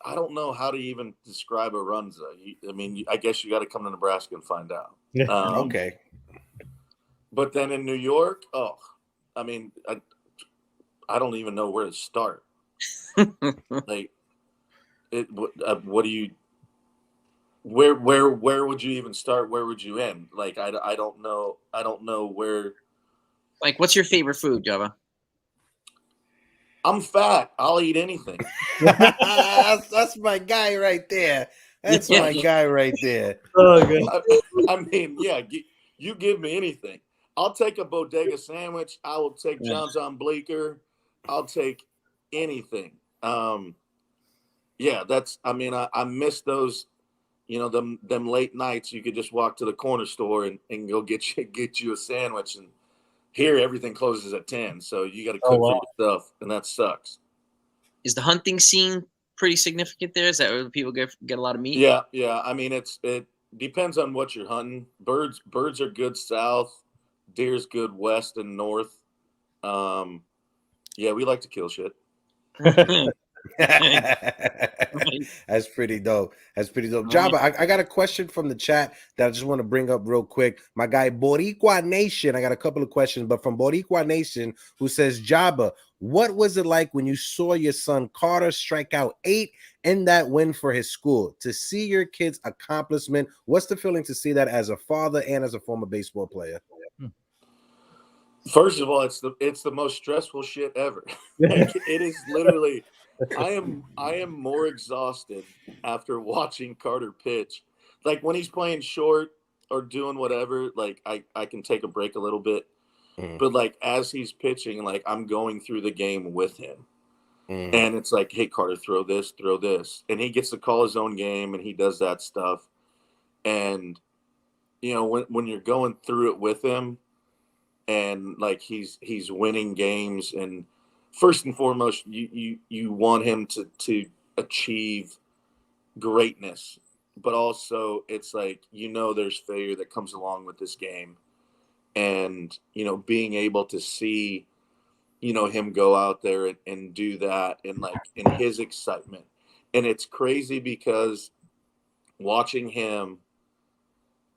I don't know how to even describe a Runza. I mean, I guess you got to come to Nebraska and find out. Okay. But then in New York, I mean, I don't even know where to start. Like, what do you? Where would you even start? Where would you end? Like, I don't know. I don't know where. Like, what's your favorite food, Joba? I'm fat. I'll eat anything. That's my guy right there. That's my guy right there. Oh, good. I mean, yeah, you give me anything. I'll take a bodega sandwich. I will take John's on Bleecker. I'll take anything. Yeah, that's. I mean, I miss those. You know, them late nights. You could just walk to the corner store and go get you a sandwich. And here everything closes at 10, so you got to cook for yourself, and that sucks. Is the hunting scene pretty significant there? Is that where people get a lot of meat? Yeah. I mean, it depends on what you're hunting. Birds are good south. Deer's good west and north. Yeah, we like to kill shit. That's pretty dope. Joba, I got a question from the chat that I just want to bring up real quick. My guy Boricua Nation, I got a couple of questions, but from Boricua Nation, who says, Joba, what was it like when you saw your son Carter strike out 8 in that win for his school? To see your kid's accomplishment, what's the feeling to see that as a father and as a former baseball player? First of all, it's the most stressful shit ever. Like, it is literally. I am more exhausted after watching Carter pitch. Like, when he's playing short or doing whatever, like I can take a break a little bit. But like as he's pitching, like I'm going through the game with him. And it's like, hey, Carter, throw this. And he gets to call his own game and he does that stuff. And you know, when you're going through it with him and like he's winning games, and first and foremost, you want him to achieve greatness, but also it's like, you know, there's failure that comes along with this game. And, you know, being able to see, you know, him go out there and do that, and like in his excitement. And it's crazy because watching him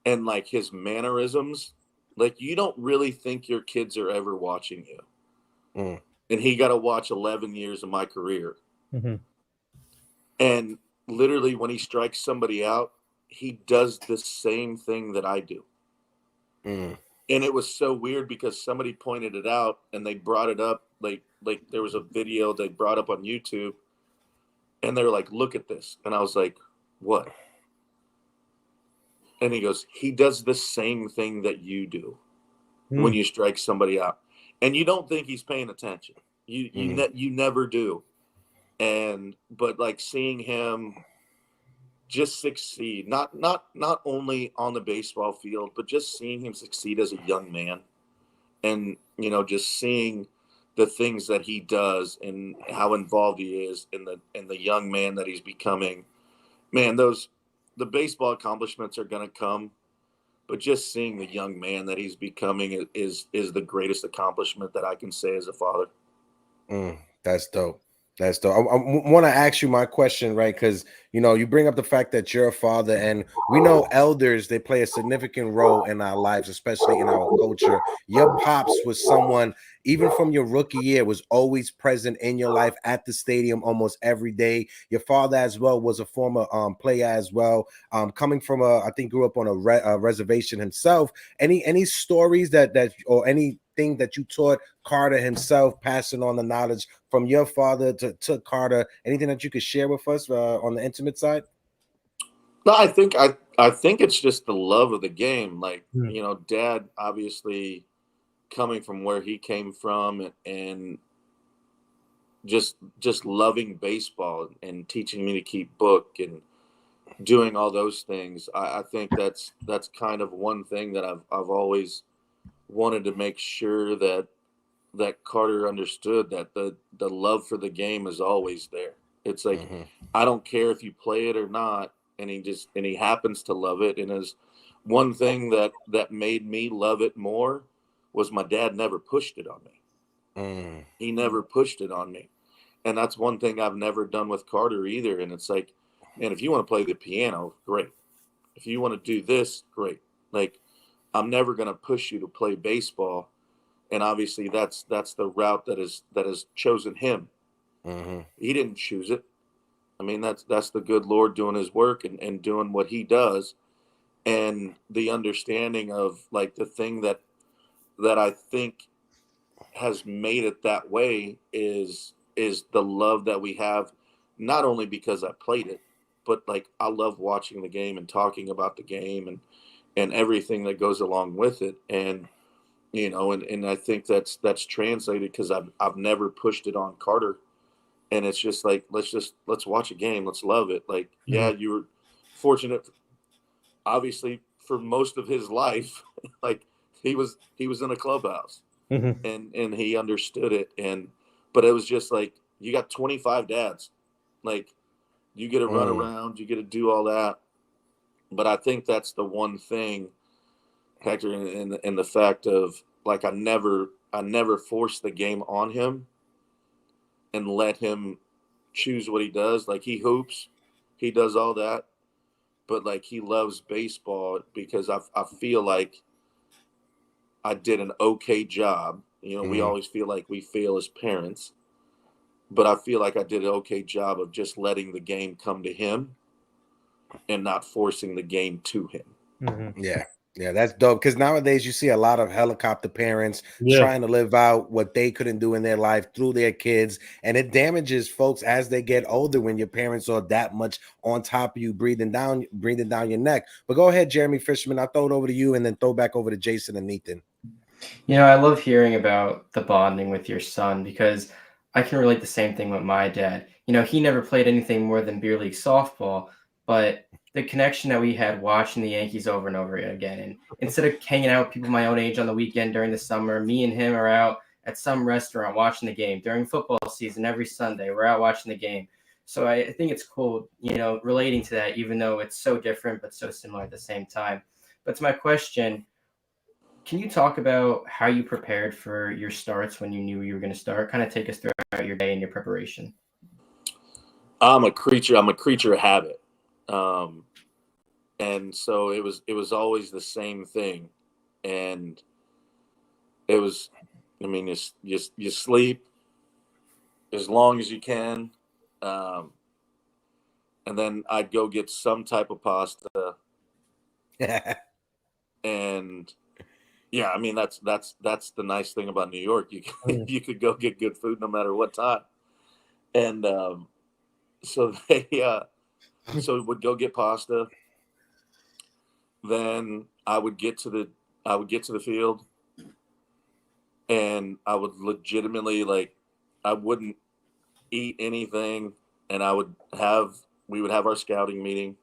and like his mannerisms, like you don't really think your kids are ever watching you. And he got to watch 11 years of my career. And literally when he strikes somebody out, he does the same thing that I do. And it was so weird because somebody pointed it out and they brought it up. Like there was a video they brought up on YouTube and they were like, look at this. And I was like, what? And he goes, he does the same thing that you do when you strike somebody out. And you don't think he's paying attention. You never do. But like seeing him just succeed, not only on the baseball field, but just seeing him succeed as a young man, and you know, just seeing the things that he does and how involved he is in the young man that he's becoming. Man, the baseball accomplishments are going to come, but just seeing the young man that he's becoming is the greatest accomplishment that I can say as a father. That's dope. That's dope. I want to ask you my question, right? Because, you know, you bring up the fact that you're a father, and we know elders, they play a significant role in our lives, especially in our culture. Your pops was someone, even from your rookie year, was always present in your life at the stadium almost every day. Your father as well was a former player as well. Coming from I think grew up on a reservation himself. Any stories that or anything that you taught Carter himself, passing on the knowledge from your father to Carter? Anything that you could share with us on the intimate side? No, I think it's just the love of the game. Like, you know, Dad obviously coming from where he came from and just loving baseball and teaching me to keep book and doing all those things. I think that's kind of one thing that I've always wanted to make sure that Carter understood, that the love for the game is always there. It's like, I don't care if you play it or not. And he happens to love it. And as one thing that made me love it more was my dad never pushed it on me. He never pushed it on me. And that's one thing I've never done with Carter either. And it's like, man, if you want to play the piano, great. If you want to do this, great. Like, I'm never going to push you to play baseball. And obviously that's the route that has chosen him. He didn't choose it. I mean, that's the good Lord doing his work and doing what he does. And the understanding of, like, the thing that I think has made it that way is the love that we have, not only because I played it, but like, I love watching the game and talking about the game and everything that goes along with it. And, you know, and I think that's translated because I've never pushed it on Carter. And it's just like, let's watch a game. Let's love it. Like, yeah, you were fortunate, obviously, for most of his life. Like, he was in a clubhouse and he understood it. But it was just like, you got 25 dads. Like, you get to run around, you get to do all that. But I think that's the one thing, Hector, in the fact of, like, I never forced the game on him and let him choose what he does. Like, he hoops, he does all that, but like, he loves baseball because I feel like I did an okay job. You know, we always feel like we fail as parents, but I feel like I did an okay job of just letting the game come to him and not forcing the game to him. Yeah, that's dope. Because nowadays you see a lot of helicopter parents trying to live out what they couldn't do in their life through their kids, and it damages folks as they get older when your parents are that much on top of you, breathing down your neck. But go ahead, Jeremy Fisherman. I'll throw it over to you, and then throw back over to Jason and Nathan. You know, I love hearing about the bonding with your son, because I can relate the same thing with my dad. You know, he never played anything more than beer league softball, but the connection that we had watching the Yankees over and over again, and instead of hanging out with people my own age on the weekend during the summer, me and him are out at some restaurant watching the game. During football season, every Sunday, we're out watching the game. So I think it's cool, you know, relating to that, even though it's so different but so similar at the same time. But to my question, can you talk about how you prepared for your starts when you knew you were going to start? Kind of take us throughout your day and your preparation. I'm a creature of habit. And so it was always the same thing. And it was, I mean, you sleep as long as you can. And then I'd go get some type of pasta. And yeah, I mean, that's the nice thing about New York. You could go get good food no matter what time. And so so would go get pasta. Then I would get to the field, and I would legitimately, like, I wouldn't eat anything, and we would have our scouting meeting,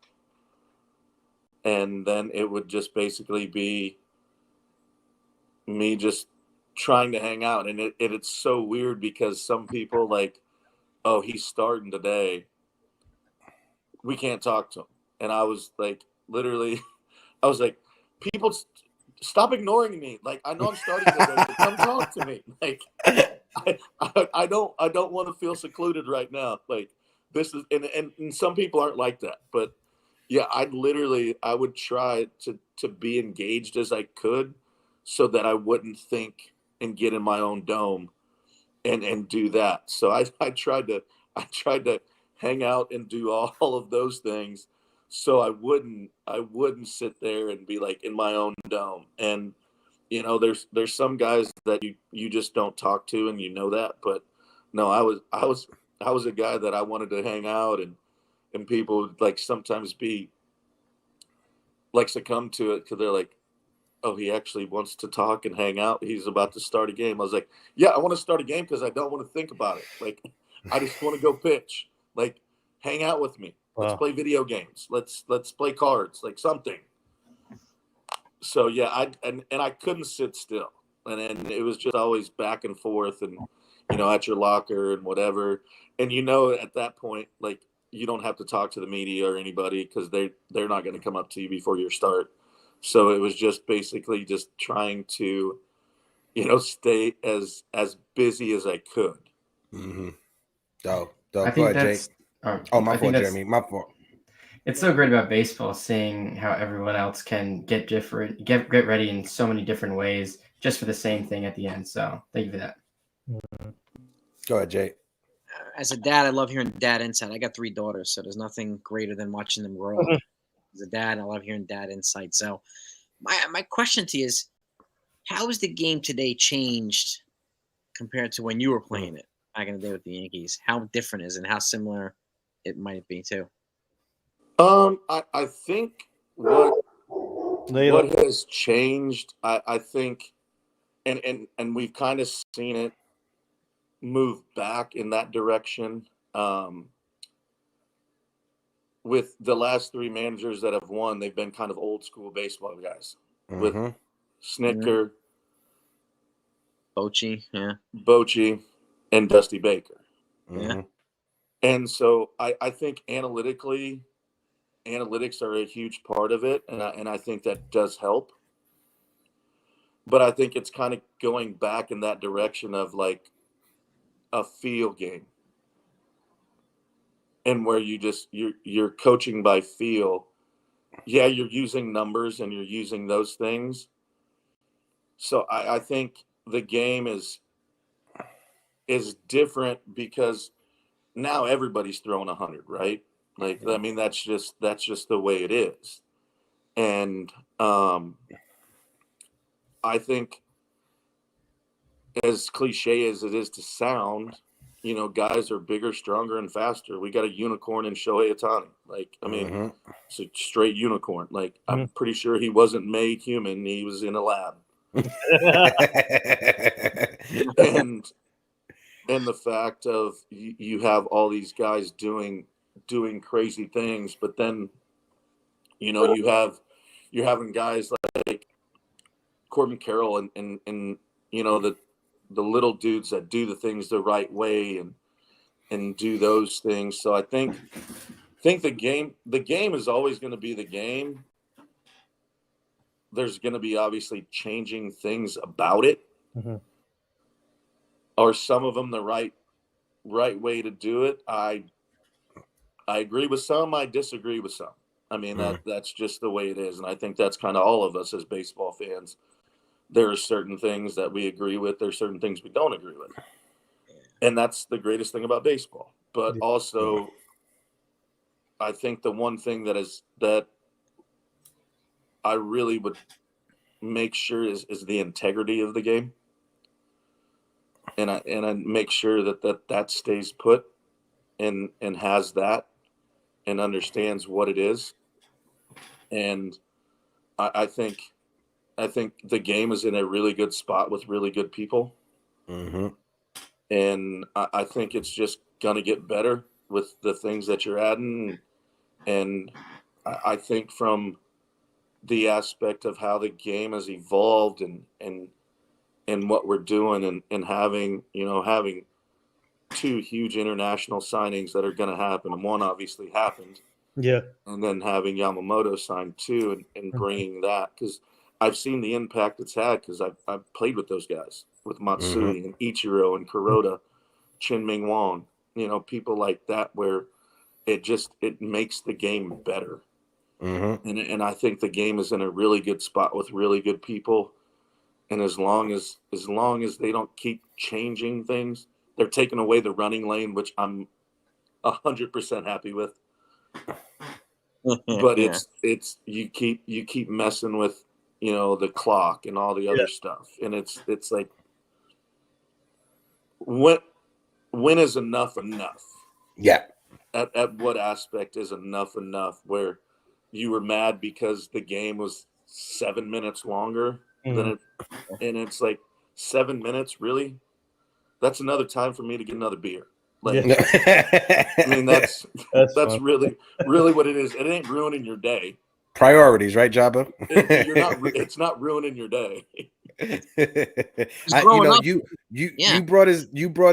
and then it would just basically be me just trying to hang out, and it's so weird because some people like, oh, he's starting today, we can't talk to him. And I was like, literally, I was like, people, stop ignoring me. Like, I know I'm starting today, but come talk to me. Like, I don't want to feel secluded right now. Like, this is, and some people aren't like that, but yeah, I would try to be engaged as I could, so that I wouldn't think and get in my own dome and do that. So I tried to hang out and do all of those things, so I wouldn't sit there and be like in my own dome. And you know, there's some guys that you just don't talk to, and you know that. But no, I was a guy that I wanted to hang out, and people would like sometimes be like succumb to it because they're like, oh, he actually wants to talk and hang out. He's about to start a game. I was like, yeah, I want to start a game because I don't want to think about it. Like, I just want to go pitch. Like, hang out with me. Let's play video games. Let's play cards. Like something. So yeah, I couldn't sit still, and it was just always back and forth, and you know, at your locker and whatever. And you know, at that point, like, you don't have to talk to the media or anybody because they're not going to come up to you before your start. So it was just basically just trying to, you know, stay as busy as I could. Mm-hmm. Go I ahead, think Jake. that's My fault, Jeremy. My fault. It's so great about baseball, seeing how everyone else can get ready in so many different ways just for the same thing at the end. So thank you for that. Go ahead, Jake. As a dad, I love hearing dad insight. I got 3 daughters, so there's nothing greater than watching them grow up. As a dad, I love hearing dad insight. So my question to you is, how has the game today changed compared to when you were playing it back in the day with the Yankees? How different is it, and how similar it might be too? I think what has changed, I think, and we've kind of seen it move back in that direction. With the last 3 managers that have won, they've been kind of old school baseball guys. Mm-hmm. With Snicker, Bochy, and Dusty Baker. Mm-hmm. And so I think analytics are a huge part of it, and I think that does help. But I think it's kind of going back in that direction of like a feel game, and where you're coaching by feel. Yeah, you're using numbers and you're using those things. So I think the game is different because now everybody's throwing 100, right? Like, I mean, that's just the way it is. And I think, as cliche as it is to sound, you know, guys are bigger, stronger, and faster. We got a unicorn in Shohei Ohtani. Like, I mean, it's a straight unicorn. Like, I'm pretty sure he wasn't made human. He was in a lab. and the fact of you have all these guys doing crazy things, but then, you know, you're having guys like Corbin Carroll and you know, the little dudes that do the things the right way and do those things. So I think the game is always going to be the game. There's going to be obviously changing things about it. Are some of them the right way to do it? I agree with some. I disagree with some. I mean, that's just the way it is. And I think that's kind of all of us as baseball fans. There are certain things that we agree with. There are certain things we don't agree with. And that's the greatest thing about baseball. But also, I think the one thing that I really would make sure is the integrity of the game. And I make sure that stays put and has that and understands what it is. And I think the game is in a really good spot with really good people. And I think it's just going to get better with the things that you're adding. And I think from the aspect of how the game has evolved and what we're doing, and having two huge international signings that are going to happen, and one obviously happened. Yeah. And then having Yamamoto signed too, and bringing that, because I've seen the impact it's had, because I've played with those guys, with Matsui and Ichiro and Kuroda, Chin-Ming Wong, people like that, where it makes the game better. And I think the game is in a really good spot with really good people. And as long as they don't keep changing things, they're taking away the running lane, which I'm 100% happy with. But it's you keep messing with the clock and all the other stuff, and it's like, when is enough? Yeah. At what aspect is enough? Where you were mad because the game was 7 minutes longer than it, and it's like 7 minutes, really? That's another time for me to get another beer. Like, I mean, that's really what it is. It ain't ruining your day. Priorities, right, Joba? It's not ruining your day. You brought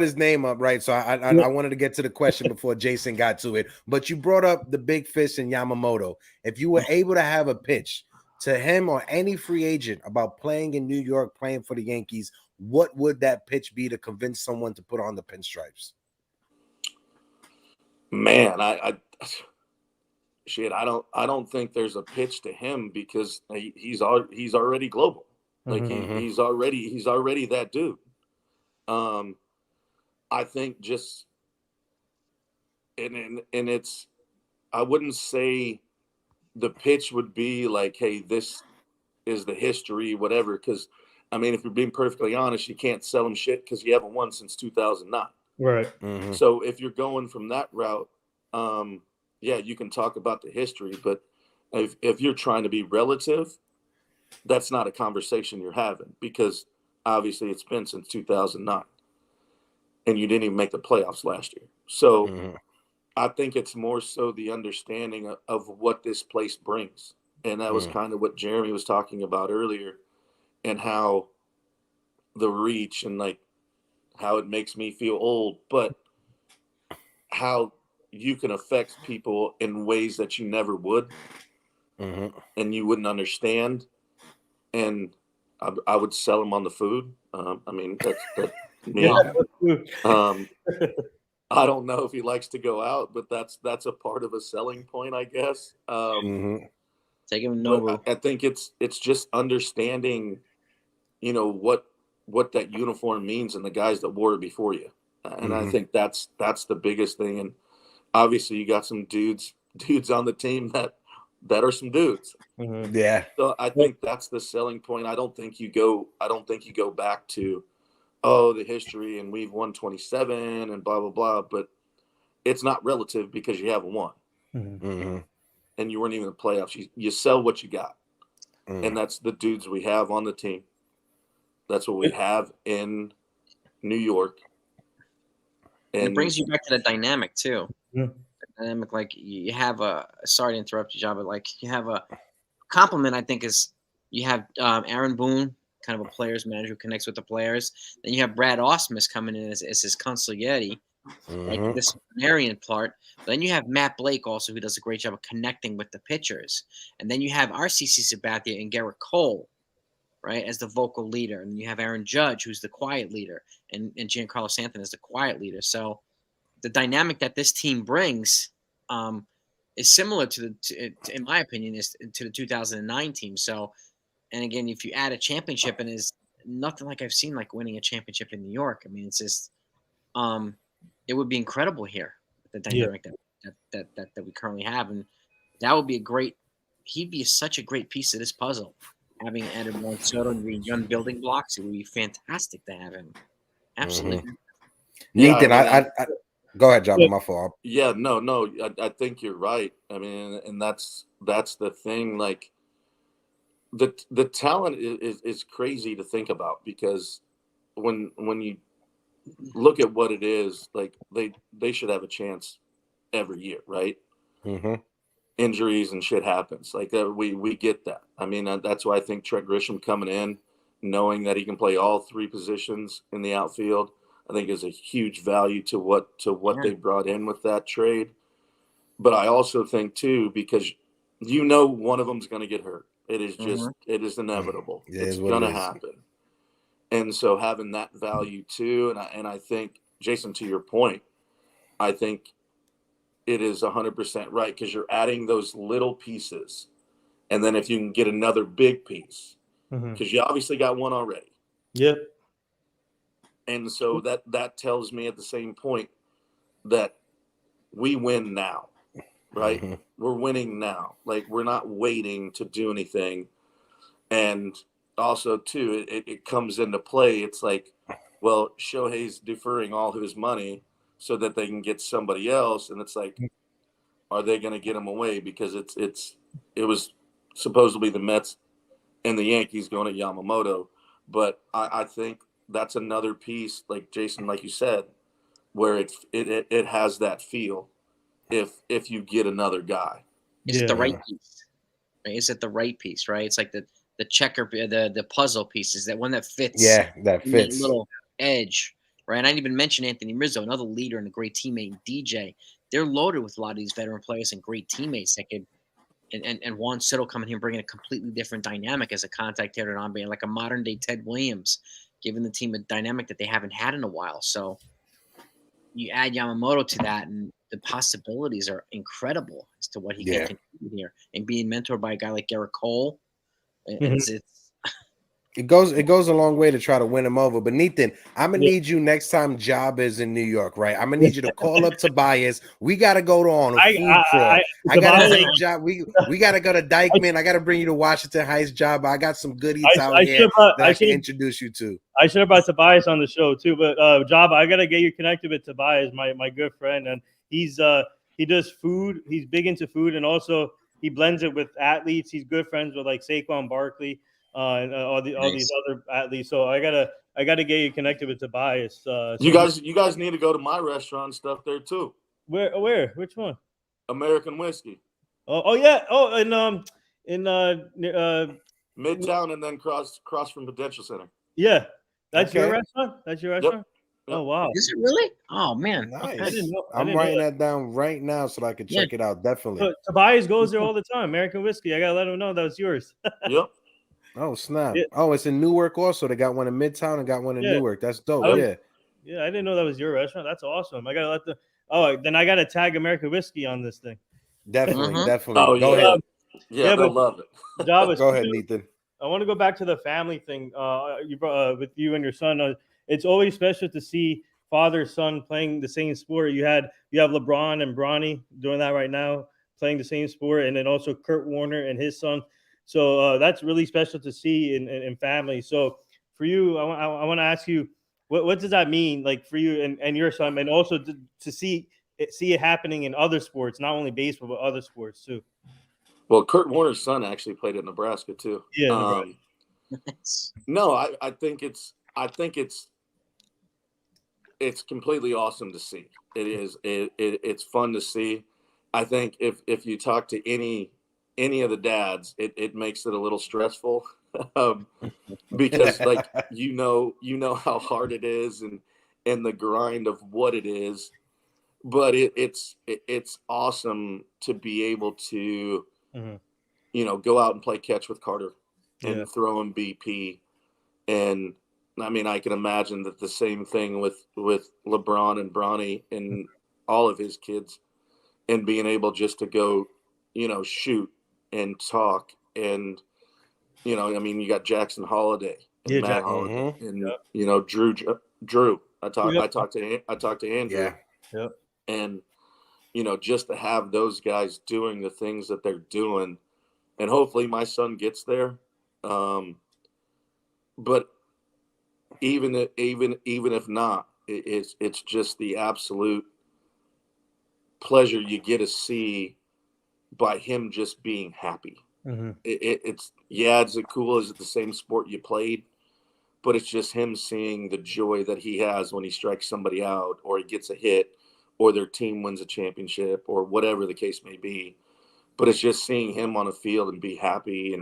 his name up, right? So I wanted to get to the question before Jason got to it, but you brought up the big fish in Yamamoto. If you were able to have a pitch to him or any free agent about playing in New York, playing for the Yankees, what would that pitch be to convince someone to put on the pinstripes? Man, I don't think there's a pitch to him, because he's already global. Like he's already that dude. I think just and it's, I wouldn't say the pitch would be like, hey, this is the history, whatever. Because I mean, if you're being perfectly honest, you can't sell him shit because you haven't won since 2009. Right. So if you're going from that route, yeah, you can talk about the history, but if you're trying to be relative, that's not a conversation you're having, because obviously it's been since 2009 and you didn't even make the playoffs last year. So I think it's more so the understanding of what this place brings. And that was kind of what Jeremy was talking about earlier, and how the reach, and like how it makes me feel old, but how you can affect people in ways that you never would, and you wouldn't understand. And I would sell him on the food. I mean, that's me. I don't know if he likes to go out, but that's a part of a selling point, I guess. Take him Nobu. I think it's just understanding, what that uniform means and the guys that wore it before you. And I think that's the biggest thing. And obviously you got some dudes on the team that are some dudes. Yeah. So I think that's the selling point. I don't think you go back to, the history and we've won 27 and blah, blah, blah. But it's not relative because you haven't won. And you weren't even in the playoffs. You sell what you got. And that's the dudes we have on the team. That's what we have in New York. And it brings you back to the dynamic too. Yeah. The dynamic, like you have sorry to interrupt you, John, but like you have a compliment, I think, is you have Aaron Boone, kind of a player's manager who connects with the players. Then you have Brad Ausmus coming in as his consigliere, like the disciplinarian part. But then you have Matt Blake also, who does a great job of connecting with the pitchers. And then you have RCC Sabathia and Garrett Cole, right, as the vocal leader. And you have Aaron Judge, who's the quiet leader, and Giancarlo Stanton is the quiet leader. So the dynamic that this team brings is similar to in my opinion, is to the 2009 team. So, and again, if you add a championship, and is nothing like I've seen like winning a championship in New York. I mean, it's just it would be incredible here, the dynamic that we currently have, and that would be he'd be such a great piece of this puzzle. Having added Juan Soto and young building blocks, it would be fantastic to have him. Absolutely. Nathan, I go ahead, John. My fault. Yeah, no, I think you're right. I mean, and that's the thing. Like the talent is crazy to think about, because when you look at what it is, like they should have a chance every year, right? Injuries and shit happens. Like we get that. I mean, that's why I think Trent Grisham coming in knowing that he can play all three positions in the outfield, I think is a huge value to what they brought in with that trade. But I also think too, because one of them's going to get hurt. It is just it is inevitable. It's going to happen. And so having that value too, and I think, Jason, to your point, I think it is 100% right, because you're adding those little pieces, and then if you can get another big piece, because you obviously got one already. Yep. And so that tells me at the same point that we win now, right? We're winning now. Like, we're not waiting to do anything. And also, too, it comes into play. It's like, well, Shohei's deferring all of his money so that they can get somebody else. And it's like, are they going to get him away? Because it was supposed to be the Mets and the Yankees going to Yamamoto. But I think that's another piece, like Jason, like you said, where it has that feel if you get another guy. Is it the right piece? Right? Is it the right piece, right? It's like the checker, the puzzle piece, is that one that fits. Yeah, that fits. That little edge, right? And I didn't even mention Anthony Rizzo, another leader and a great teammate, DJ. They're loaded with a lot of these veteran players and great teammates that could, and Juan Soto coming here bringing a completely different dynamic as a contact hitter on being like a modern day Ted Williams, giving the team a dynamic that they haven't had in a while. So you add Yamamoto to that, and the possibilities are incredible as to what he can contribute here. And being mentored by a guy like Garrett Cole, it goes a long way to try to win him over. But Nathan, I'm gonna need you next time Job is in New York, right? I'm gonna need you to call up Tobias. We gotta go on a food crawl. I gotta take Job. We gotta go to Dykeman. I gotta bring you to Washington Heights, Job. I got some goodies out here that I can introduce you to. I should have brought Tobias on the show too, but Job, I gotta get you connected with Tobias, my good friend, and he does food. He's big into food, and also he blends it with athletes. He's good friends with like Saquon Barkley. And all these other athletes. So I gotta get you connected with Tobias. You guys need to go to my restaurant and stuff there too. Where? Which one? American Whiskey. Oh yeah. Oh, in Midtown, and then cross from Prudential Center. Yeah, that's your restaurant. That's your restaurant. Yep. Oh wow. Is it really? Oh man. Nice. Okay. I'm writing that down right now so that I can check it out. Definitely. So, Tobias goes there all the time. American Whiskey. I gotta let him know that was yours. Yep. Oh snap! Yeah. Oh, it's in Newark also. They got one in Midtown and got one in Newark. That's dope. Yeah, I didn't know that was your restaurant. That's awesome. I gotta let the. Oh, then I gotta tag American Whiskey on this thing. Definitely. Oh, go ahead. Yeah, they'll love it. Go ahead, Nathan. I want to go back to the family thing. You brought with you and your son. It's always special to see father son playing the same sport. You have LeBron and Bronny doing that right now, playing the same sport, and then also Kurt Warner and his son. So that's really special to see in family. So for you, I want to ask you, what does that mean, like for you and your son, and also to see it happening in other sports, not only baseball but other sports too. Well, Kurt Warner's son actually played at Nebraska too. Yeah. No, I think it's completely awesome to see. It is. It's fun to see. I think if you talk to any of the dads, it makes it a little stressful because like you know how hard it is and the grind of what it is, but it's awesome to be able to go out and play catch with Carter and throw him BP. And I mean, I can imagine that the same thing with LeBron and Bronny and all of his kids, and being able just to go shoot and talk. And I mean, you got Jackson Holiday and Matt Holiday and Drew. I talked to Andrew. Yeah. And just to have those guys doing the things that they're doing, and hopefully my son gets there. But even if not, it's just the absolute pleasure you get to see by him just being happy. It's is it cool? Is it the same sport you played? But it's just him seeing the joy that he has when he strikes somebody out, or he gets a hit, or their team wins a championship, or whatever the case may be. But it's just seeing him on a field and be happy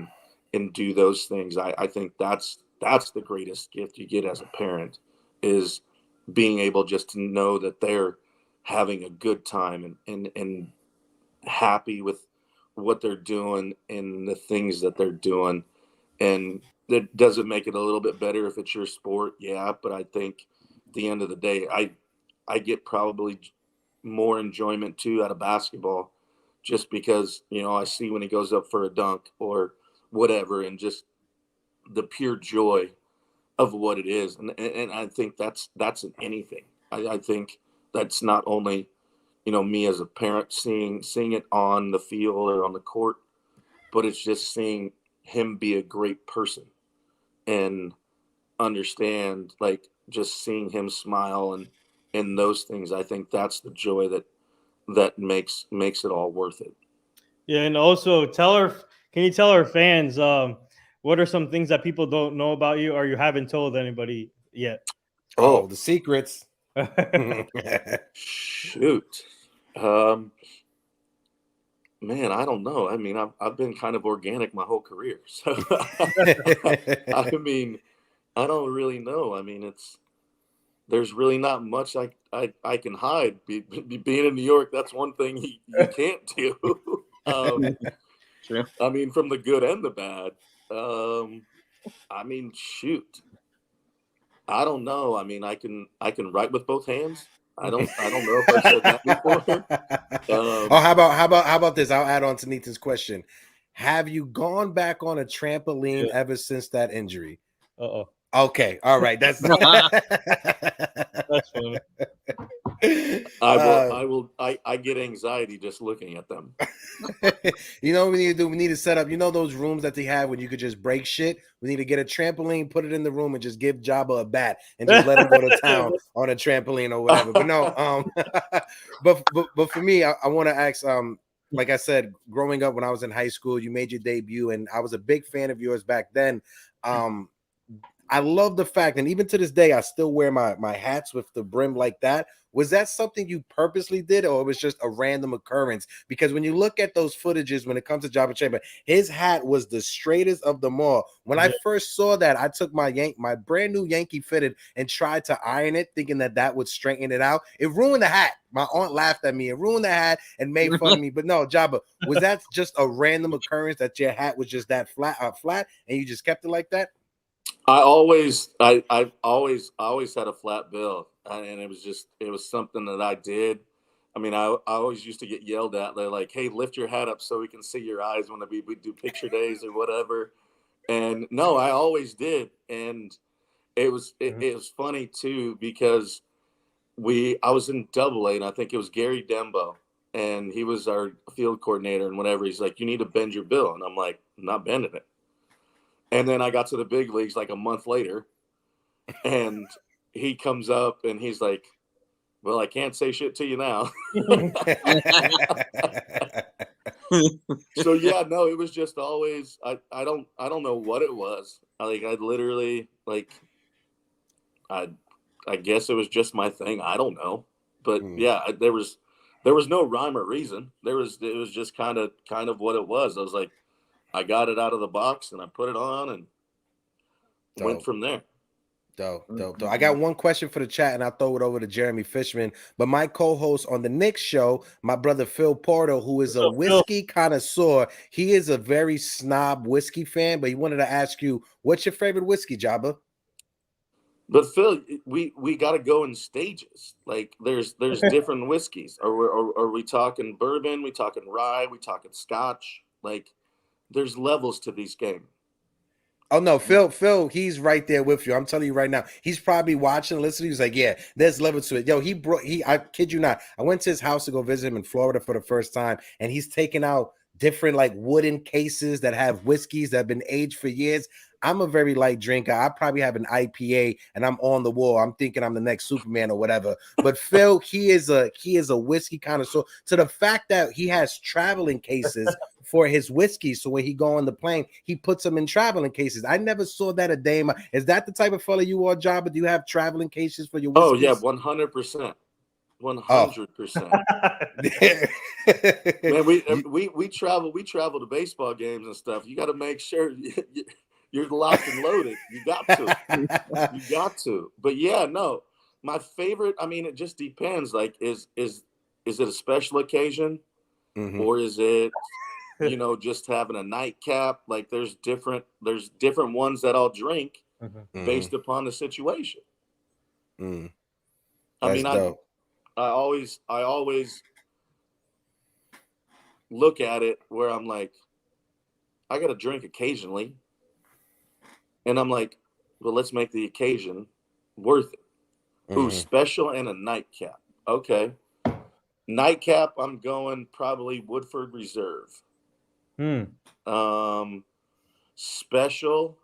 and do those things. I think that's that's the greatest gift you get as a parent, is being able just to know that they're having a good time and happy with what they're doing and the things that they're doing. And that doesn't make it a little bit better if it's your sport. Yeah. But I think at the end of the day, I get probably more enjoyment too out of basketball, just because, you know, I see when he goes up for a dunk or whatever, and just the pure joy of what it is. And I think that's in anything. I think that's not only, you know, me as a parent seeing it on the field or on the court, but it's just seeing him be a great person and understand, like, just seeing him smile and those things. I think that's the joy that makes it all worth it. Yeah, and also can you tell our fans what are some things that people don't know about you or you haven't told anybody yet? Oh, the secrets. Shoot. Man, I don't know. I mean, I've been kind of organic my whole career. So I mean, I don't really know. I mean, there's really not much I can hide. Being in New York, that's one thing you can't do. True. I mean, from the good and the bad. I mean, shoot. I don't know. I mean, I can write with both hands. I don't know if I've said that before. How about this? I'll add on to Nathan's question. Have you gone back on a trampoline ever since that injury? Uh-oh. Okay, all right. That's That's funny. I get anxiety just looking at them. You know what we need to do? We need to set up, you know, those rooms that they have when you could just break shit. We need to get a trampoline, put it in the room, and just give Joba a bat and just let him go to town on a trampoline or whatever. But no, but for me, I want to ask, like I said, growing up when I was in high school, you made your debut, and I was a big fan of yours back then. I love the fact, and even to this day, I still wear my hats with the brim like that. Was that something you purposely did, or it was just a random occurrence? Because when you look at those footages, when it comes to Joba Chamberlain, his hat was the straightest of them all. When I first saw that, I took my brand new Yankee fitted and tried to iron it, thinking that would straighten it out. It ruined the hat. My aunt laughed at me. It ruined the hat and made fun of me. But no, Joba, was that just a random occurrence that your hat was just that flat, and you just kept it like that? I always had a flat bill, and it was something that I did. I mean, I always used to get yelled at. They're like, "Hey, lift your hat up so we can see your eyes when we do picture days or whatever." And no, I always did, and it was funny too, because I was in Double-A, and I think it was Gary Dembo, and he was our field coordinator and whatever. He's like, "You need to bend your bill," and I'm like, "I'm not bending it." And then I got to the big leagues like a month later, and he comes up and he's like, "Well, I can't say shit to you now." So yeah, no, it was just always, I don't know what it was. I literally, like, I guess it was just my thing. I don't know, but yeah, there was no rhyme or reason. It was just kind of what it was. I was like, I got it out of the box and I put it on and went from there. Dope. I got one question for the chat, and I'll throw it over to Jeremy Fishman. But my co-host on the Knicks show, my brother Phil Porter, who is a whiskey connoisseur, he is a very snob whiskey fan, but he wanted to ask you, what's your favorite whiskey, Joba? But Phil, we got to go in stages. Like there's different whiskeys. Are we talking bourbon? We talking rye? We talking scotch? Like there's levels to these games. Oh no, Phil, he's right there with you. I'm telling you right now, he's probably watching, listening. He's like, yeah, there's levels to it. Yo, I kid you not. I went to his house to go visit him in Florida for the first time, and he's taking out different like wooden cases that have whiskeys that have been aged for years. I'm a very light drinker. I probably have an IPA and I'm on the wall. I'm thinking I'm the next Superman or whatever. But Phil, he is a whiskey connoisseur, to the fact that he has traveling cases for his whiskey. So when he go on the plane, he puts them in traveling cases. I never saw that a day in my. Is that the type of fella you are, Joba? Do you have traveling cases for your whiskeys? Oh yeah, 100%. 100%. Man, we travel to baseball games and stuff. You got to make sure You're locked and loaded. You got to. You got to. But yeah, no. My favorite, I mean, it just depends. Like, is it a special occasion? Or is it, you know, just having a nightcap? Like there's different ones that I'll drink based upon the situation. I mean, dope. I always look at it where I'm like, I got to drink occasionally. And I'm like, well, let's make the occasion worth it. Ooh, special and a nightcap. Okay. Nightcap, I'm going probably Woodford Reserve. Special,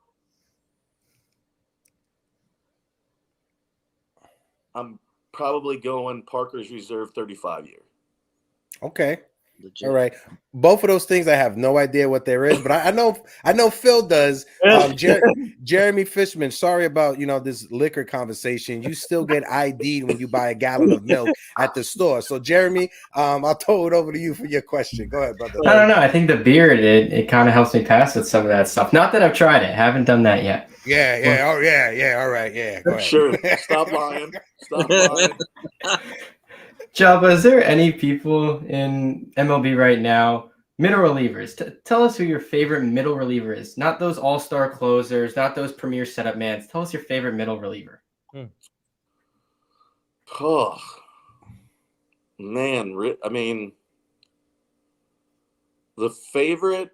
I'm probably going Parker's Reserve 35 year. Okay. Legit. All right. Both of those things I have no idea what there is, but I know Phil does. Jeremy Fishman, sorry about this liquor conversation. You still get ID'd when you buy a gallon of milk at the store. So Jeremy, I'll throw it over to you for your question. Go ahead, brother. I don't know. I think the beer it kind of helps me pass with some of that stuff. Not that I've tried it. Haven't done that yet. Yeah. Oh yeah. All right. Yeah. Go ahead. Sure. Stop lying. Stop lying. Joba, is there any people in MLB right now, middle relievers? Tell us who your favorite middle reliever is. Not those all-star closers, not those premier setup mans. Tell us your favorite middle reliever. Oh, man. I mean, the favorite,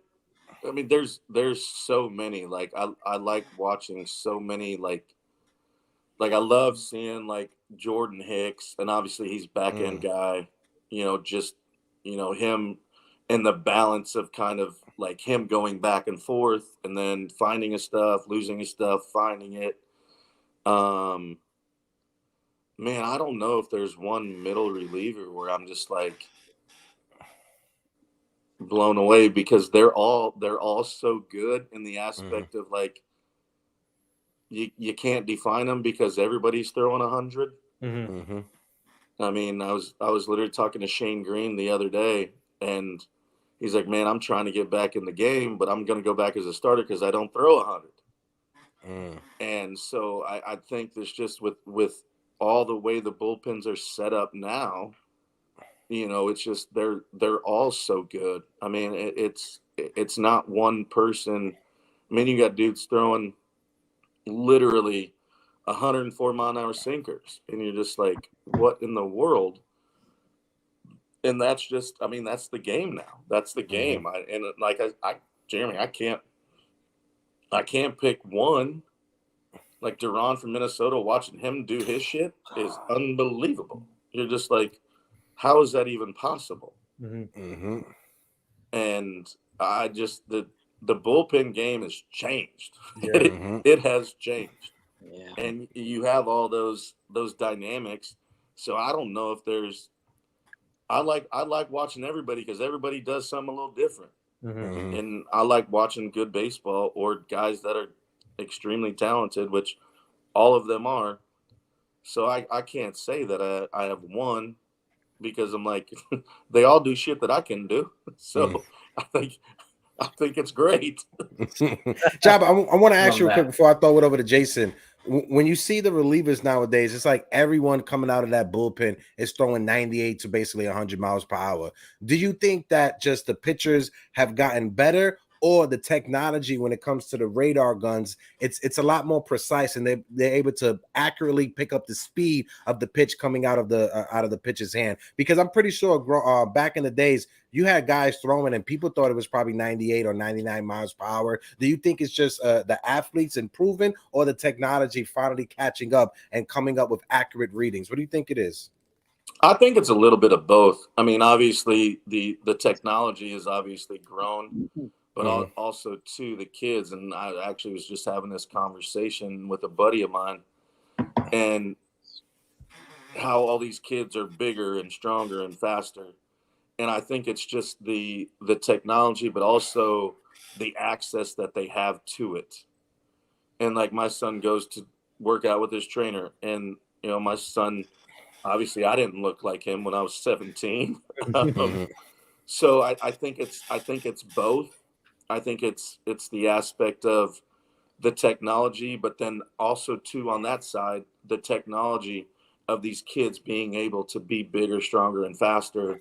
I mean, there's so many. Like, I like watching so many, like I love seeing like Jordan Hicks, and obviously he's back end guy, just, him and the balance of kind of like him going back and forth and then finding his stuff, losing his stuff, finding it. Man, I don't know if there's one middle reliever where I'm just like blown away, because they're all so good in the aspect of like, you can't define them because everybody's throwing 100. I mean, I was literally talking to Shane Green the other day, and he's like, man, I'm trying to get back in the game, but I'm going to go back as a starter because I don't throw 100. And so I think there's just with all the way the bullpens are set up now, it's just they're all so good. I mean, it's not one person. I mean, you got dudes throwing literally 104-mile-an-hour sinkers, and you're just like, what in the world? And that's just, I mean, that's the game now. That's the game. Jeremy, I can't pick one. Like Duran from Minnesota, watching him do his shit is unbelievable. You're just like, how is that even possible? And I just the bullpen game has changed. It has changed. Yeah. And you have all those dynamics. So I don't know if there's. I like watching everybody because everybody does something a little different. And I like watching good baseball or guys that are extremely talented, which all of them are. So I can't say that I have one, because I'm like, they all do shit that I can do. So I think it's great. Job, I want to ask you real quick that. before I throw it over to Jason. When you see the relievers nowadays, it's like everyone coming out of that bullpen is throwing 98 to basically 100 miles per hour. Do you think that just the pitchers have gotten better, or the technology when it comes to the radar guns, it's a lot more precise, and they're able to accurately pick up the speed of the pitch coming out of the pitcher's hand? Because I'm pretty sure back in the days, you had guys throwing and people thought it was probably 98 or 99 miles per hour. Do you think it's just the athletes improving, or the technology finally catching up and coming up with accurate readings? What do you think it is? I think it's a little bit of both. I mean, obviously the technology has obviously grown, but also too the kids. And I actually was just having this conversation with a buddy of mine, and how all these kids are bigger and stronger and faster. And I think it's just the technology, but also the access that they have to it. And like my son goes to work out with his trainer, and my son, obviously I didn't look like him when I was 17. So I think it's both. I think it's the aspect of the technology, but then also too on that side, the technology of these kids being able to be bigger, stronger, and faster,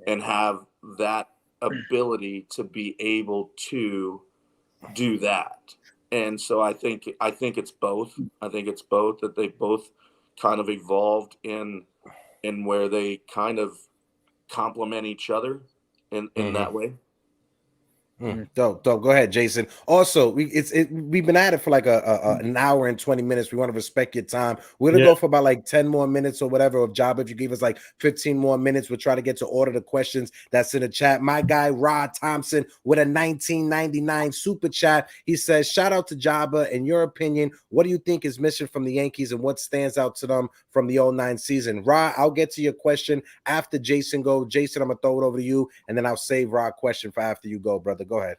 and have that ability to be able to do that. And so I think it's both. I think it's both, that they both kind of evolved in where they kind of complement each other in that way. Dope. Go ahead, Jason. Also, we've been at it for like an hour and 20 minutes. We want to respect your time. We're gonna go for about like 10 more minutes or whatever of Job. If you give us like 15 more minutes, we'll try to get to order the questions that's in the chat. My guy Rod Thompson with a 1999 super chat. He says, shout out to Jabba. In your opinion, what do you think is missing from the Yankees and what stands out to them from the 09 season? Rod, I'll get to your question after Jason go. Jason, I'm gonna throw it over to you, and then I'll save Rod question for after you go, brother. Go ahead.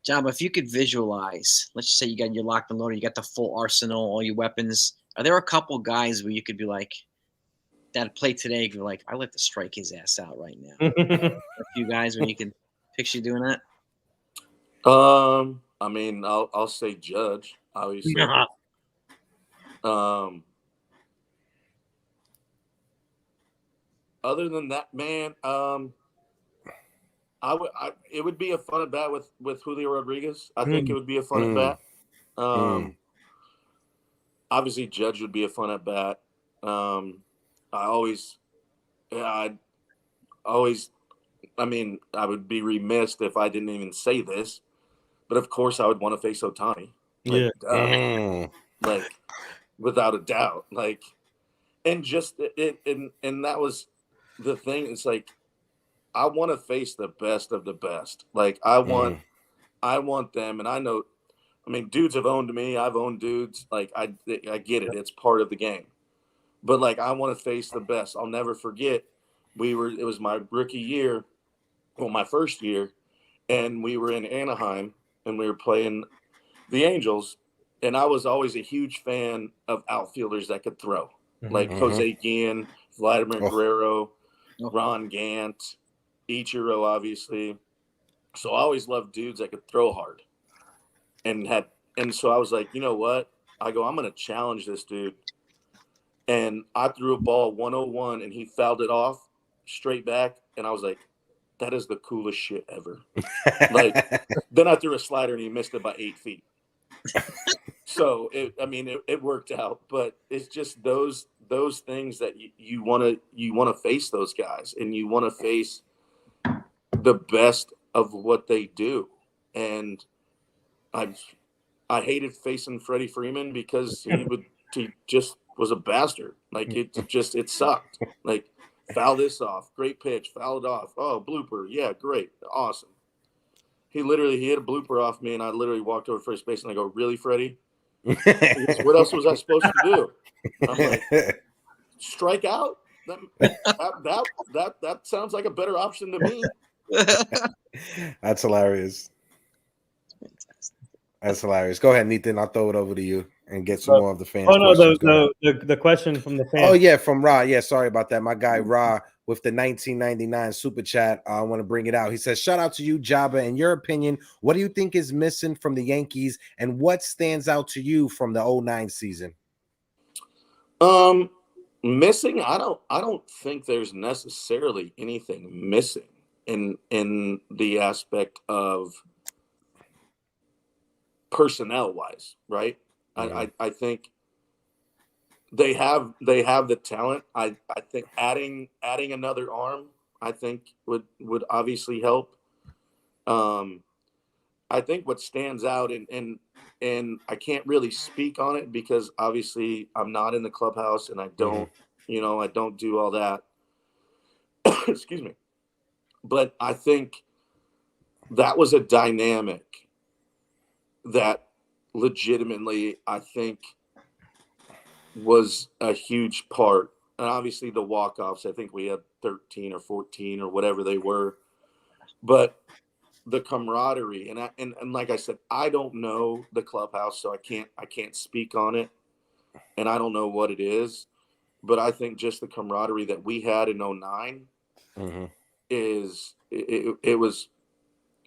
Job, if you could visualize, let's just say you got your locked and loaded, you got the full arsenal, all your weapons. Are there a couple guys where you could be like, that play today, you're like, I like to strike his ass out right now? A few guys when you can picture doing that? I mean, I'll say Judge, obviously. Other than that, man, it would be a fun at bat with Julio Rodriguez. I think it would be a fun at bat. Obviously, Judge would be a fun at bat. I would be remiss if I didn't even say this, but of course I would want to face Ohtani. Like, without a doubt. Like, and just and that was the thing. It's like, I want to face the best of the best. Like, I want them, and I know, I mean, dudes have owned me. I've owned dudes. Like, I get it. It's part of the game. But like, I want to face the best. I'll never forget. It was my rookie year, well, my first year, and we were in Anaheim, and we were playing the Angels, and I was always a huge fan of outfielders that could throw, like Jose Guillen, Vladimir Guerrero, Ron Gant, Ichiro, obviously. So I always loved dudes that could throw hard, and so I was like, you know what? I'm going to challenge this dude. And I threw a ball 101, and he fouled it off straight back. And I was like, that is the coolest shit ever. Like, then I threw a slider, and he missed it by 8 feet. So it worked out, but it's just those things that you want to face those guys, and you want to face the best of what they do. And I hated facing Freddie Freeman because he just was a bastard. Like, it sucked. Like, foul this off, great pitch, foul it off. Oh, blooper, yeah, great, awesome. He hit a blooper off me, and I literally walked over first base, and I go, really, Freddie? Goes, what else was I supposed to do? I'm like, strike out? That sounds like a better option to me. That's hilarious. That's hilarious. Go ahead, Nathan. I'll throw it over to you and get some more of the fans. Oh no, the question from the fans. Oh yeah, from Ra. Yeah, sorry about that. My guy Ra with the 1999 super chat. I want to bring it out. He says, shout out to you, Jabba. In your opinion, what do you think is missing from the Yankees, and what stands out to you from the 09 season? Missing, I don't think there's necessarily anything missing in the aspect of personnel wise, right? I think they have the talent. I think adding another arm, I think would obviously help. I think what stands out, and I can't really speak on it because obviously I'm not in the clubhouse, and I don't I don't do all that. Excuse me. But I think that was a dynamic that legitimately, I think, was a huge part. And obviously the walk-offs, I think we had 13 or 14 or whatever they were. But the camaraderie, and like I said, I don't know the clubhouse, so I can't speak on it, and I don't know what it is. But I think just the camaraderie that we had in 09 it was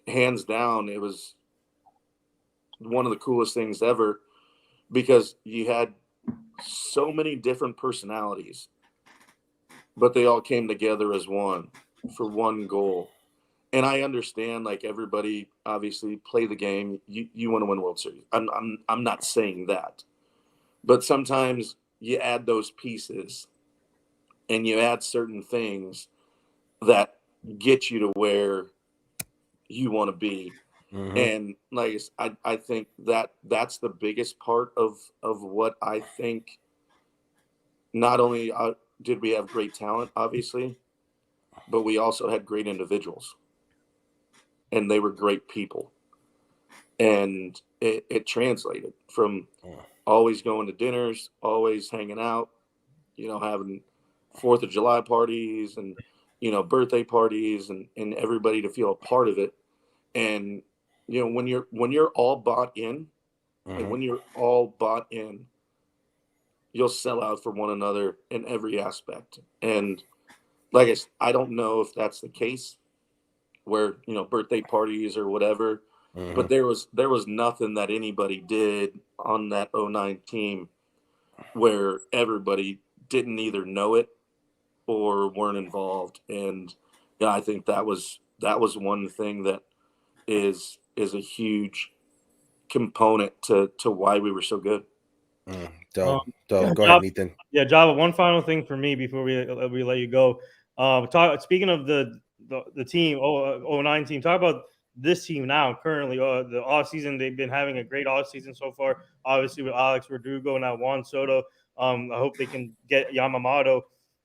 hands down. It was one of the coolest things ever, because you had so many different personalities, but they all came together as one for one goal. And I understand, like, everybody obviously play the game. You want to win World Series. I'm not saying that, but sometimes you add those pieces and you add certain things that get you to where you want to be. Mm-hmm. And like I think that's the biggest part of what I think. Not only did we have great talent, obviously, but we also had great individuals, and they were great people. And it translated from always going to dinners, always hanging out, having 4th of July parties and, birthday parties, and everybody to feel a part of it. And, when you're all bought in, and when you're all bought in, you'll sell out for one another in every aspect. And like I don't know if that's the case where, birthday parties or whatever, but there was nothing that anybody did on that 09 team where everybody didn't either know it or weren't involved. And I think that was one thing that is a huge component to why we were so good. Go ahead, Ethan. Yeah, Joba, one final thing for me before we let you go. Speaking of the team, 09 team, talk about this team now, currently. The offseason, they've been having a great offseason so far, obviously with Alex Verdugo and now Juan Soto. I hope they can get Yamamoto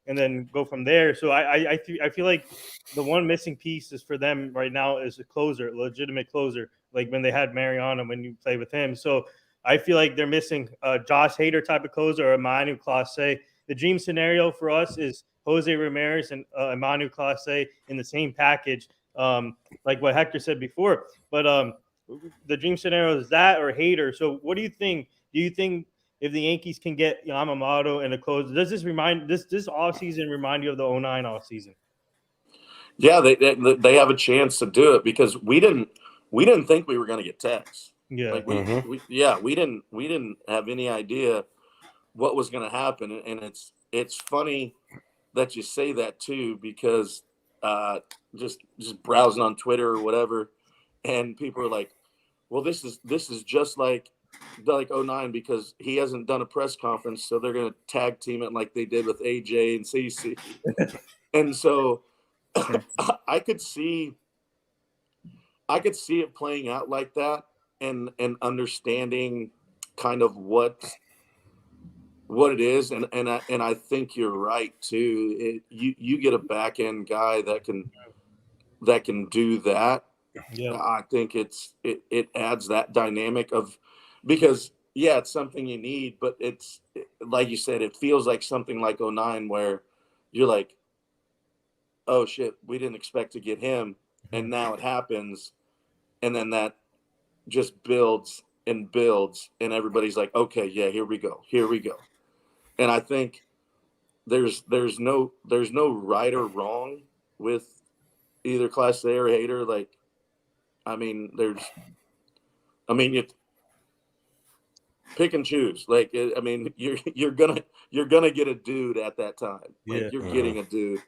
and then go from there. So I feel like the one missing piece is for them right now is a closer, legitimate closer, like when they had Mariano when you play with him. So I feel like they're missing a Josh Hader type of closer or Manu Clase. The dream scenario for us is Jose Ramirez and Manu Clase in the same package, like what Hector said before. But the dream scenario is that or Hader. So what do you think? Do you think if the Yankees can get Yamamoto and a closer, does this offseason remind you of the 09 offseason? Yeah, they have a chance to do it because we didn't think we were going to get Tex. Yeah, like we didn't have any idea what was going to happen, and it's funny that you say that too, because just browsing on Twitter or whatever, and people are like, well, this is just like 09 because he hasn't done a press conference, so they're going to tag team it like they did with AJ and CC. And so I could see it playing out like that, and understanding kind of what it is, and I think you're right too. You get a back end guy that can do that. Yeah, I think it adds that dynamic of, because it's something you need, but it's like you said, it feels like something like 09 where you're like, oh shit, we didn't expect to get him, and now it happens, and then that just builds and builds, and everybody's like, okay, yeah, here we go. And I think there's no right or wrong with either Class A or Hater. Like, you pick and choose. Like, you're gonna get a dude at that time. Like, you're getting a dude.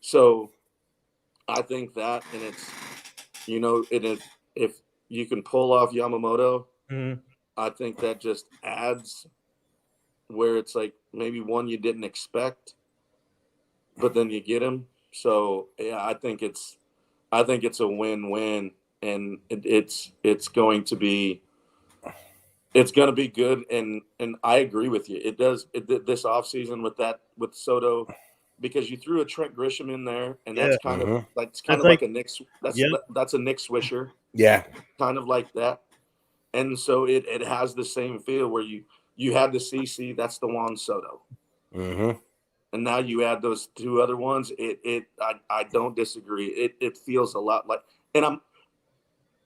So I think that, and it's, if you can pull off Yamamoto, I think that just adds where it's like maybe one you didn't expect, but then you get him. So yeah, I think it's a win-win, and it's going to be good. And I agree with you. It does this offseason with Soto, because you threw a Trent Grisham in there, and that's kind of like a Nick. That's a Nick Swisher. Yeah, kind of like that. And so it has the same feel where you had the CC, that's the Juan Soto. And now you add those two other ones. I don't disagree. It feels a lot like, and I'm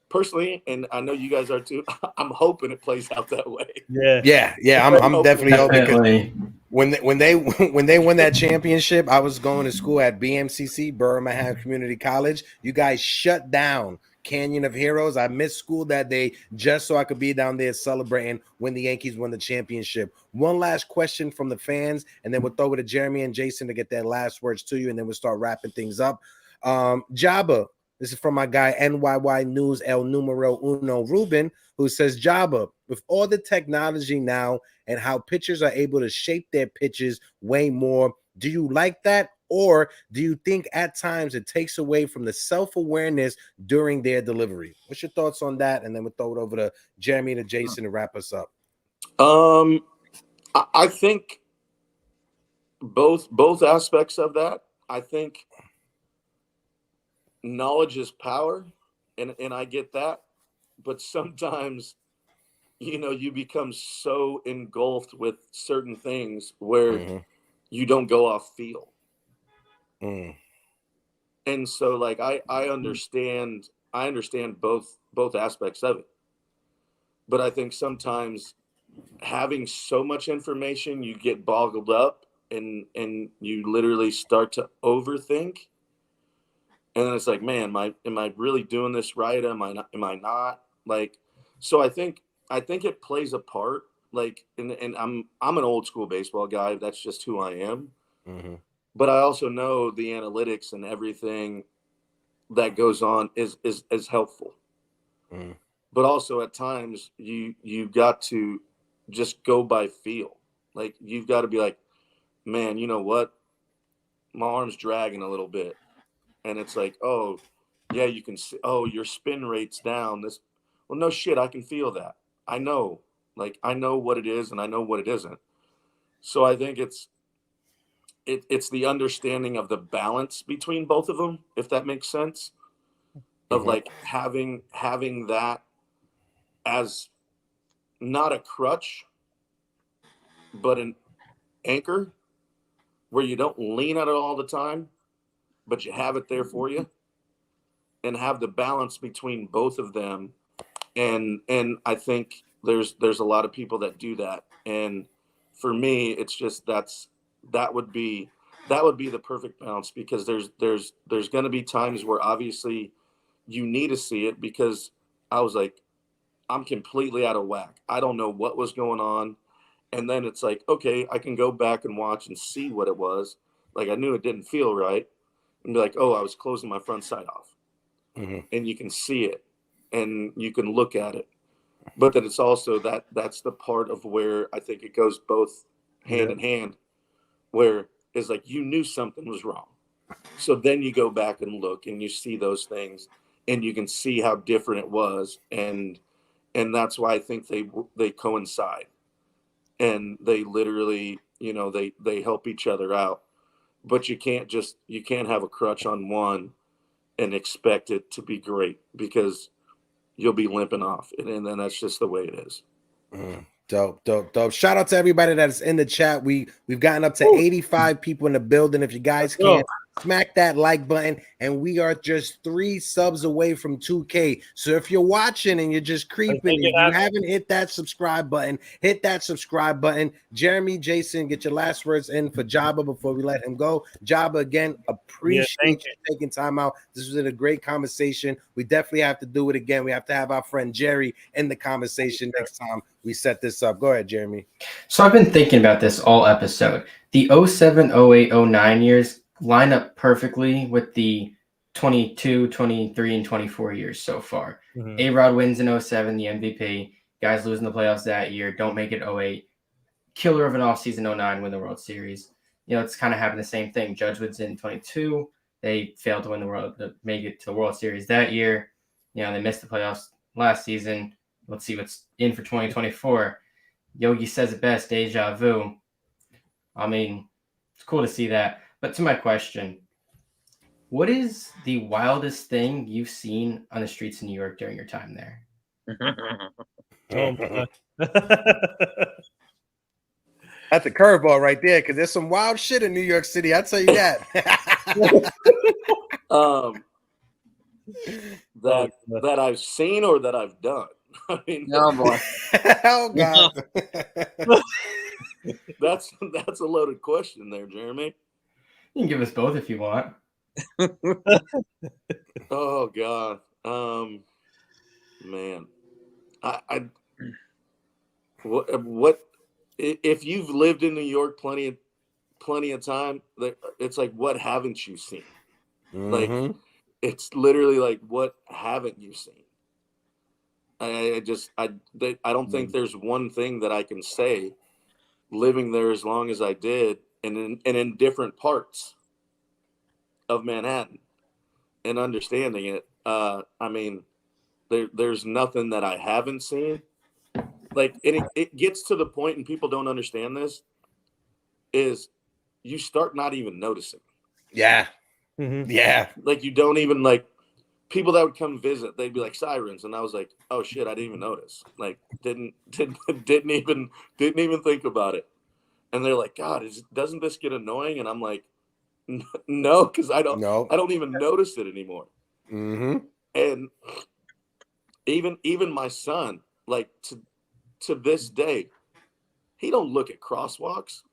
personally, and I know you guys are too, I'm hoping it plays out that way. Yeah. I'm definitely hoping, because when they won that championship, I was going to school at BMCC, Birmingham Community College. You guys shut down Canyon of Heroes. I missed school that day just so I could be down there celebrating when the Yankees won the championship. One last question from the fans, and then we'll throw it to Jeremy and Jason to get their last words to you, and then we'll start wrapping things up. Joba, this is from my guy NYY News El Numero Uno Ruben, who says, Joba, with all the technology now and how pitchers are able to shape their pitches way more, do you like that? Or do you think at times it takes away from the self-awareness during their delivery? What's your thoughts on that? And then we'll throw it over to Jeremy and to Jason to wrap us up. I think both aspects of that. I think knowledge is power, and I get that. But sometimes, you become so engulfed with certain things where you don't go off feel. And so, like, I understand both aspects of it. But I think sometimes having so much information, you get boggled up and you literally start to overthink. And then it's like, man, am I really doing this right? Am I not? Like, so I think it plays a part. Like, and I'm an old school baseball guy. That's just who I am. But I also know the analytics and everything that goes on is helpful. But also at times you got to just go by feel. Like, you've got to be like, man, you know what? My arm's dragging a little bit. And it's like, oh, yeah, you can see, oh, your spin rate's down. Well, no shit, I can feel that. I know. Like, I know what it is and I know what it isn't. So I think it's the understanding of the balance between both of them, if that makes sense, of like having that as not a crutch, but an anchor where you don't lean on it all the time, but you have it there for you, and have the balance between both of them. And I think there's a lot of people that do that. And for me, it's just that would be the perfect balance, because there's going to be times where obviously you need to see it, because I was like, I'm completely out of whack. I don't know what was going on. And then it's like, okay, I can go back and watch and see what it was. Like, I knew it didn't feel right. And be like, oh, I was closing my front side off. And you can see it and you can look at it. But then it's also that's the part of where I think it goes both hand in hand, where it's like you knew something was wrong. So then you go back and look and you see those things and you can see how different it was. And that's why I think they coincide, and they literally, they help each other out. But you can't have a crutch on one and expect it to be great, because you'll be limping off. And then that's just the way it is. Dope. Shout out to everybody that's in the chat. We've gotten up to 85 people in the building. If you guys can smack that like button, and we are just 3 subs away from 2K. So if you're watching and you're just creeping, and you haven't hit that subscribe button, hit that subscribe button. Jeremy, Jason, get your last words in for Joba before we let him go. Joba, again, appreciate you taking time out. This was a great conversation. We definitely have to do it again. We have to have our friend Jerry in the conversation next time we set this up. Go ahead, Jeremy. So I've been thinking about this all episode. The 07, 08, 09 years line up perfectly with the 22, 23, and 24 years so far. A-Rod wins in 07, the MVP. Guys losing the playoffs that year. Don't make it 08. Killer of an offseason 09, win the World Series. It's kind of happened the same thing. Judge wins in 22. They failed to win to make it to the World Series that year. They missed the playoffs last season. Let's see what's in for 2024. Yogi says it best, deja vu. I mean, it's cool to see that. But to my question, what is the wildest thing you've seen on the streets of New York during your time there? That's a curveball right there, because there's some wild shit in New York City. I'll tell you that. That I've seen or that I've done. I mean, no, boy. Oh God. That's a loaded question there, Jeremy. You can give us both if you want. Oh God. Man, what if you've lived in New York plenty of time? It's like, what haven't you seen? Like, it's literally like, what haven't you seen? I don't think there's one thing that I can say, living there as long as I did, and in different parts of Manhattan, and understanding it. I mean, there's nothing that I haven't seen. Like, it gets to the point, and people don't understand this, is you start not even noticing. Yeah. Mm-hmm. Yeah. Like, you don't even, like, people that would come visit, they'd be like, sirens, and I was like, oh shit, I didn't even notice. Like, didn't even think about it. And they're like, God, doesn't this get annoying? And I'm like, no, because I don't even notice it anymore. And even my son, like, to this day, he don't look at crosswalks.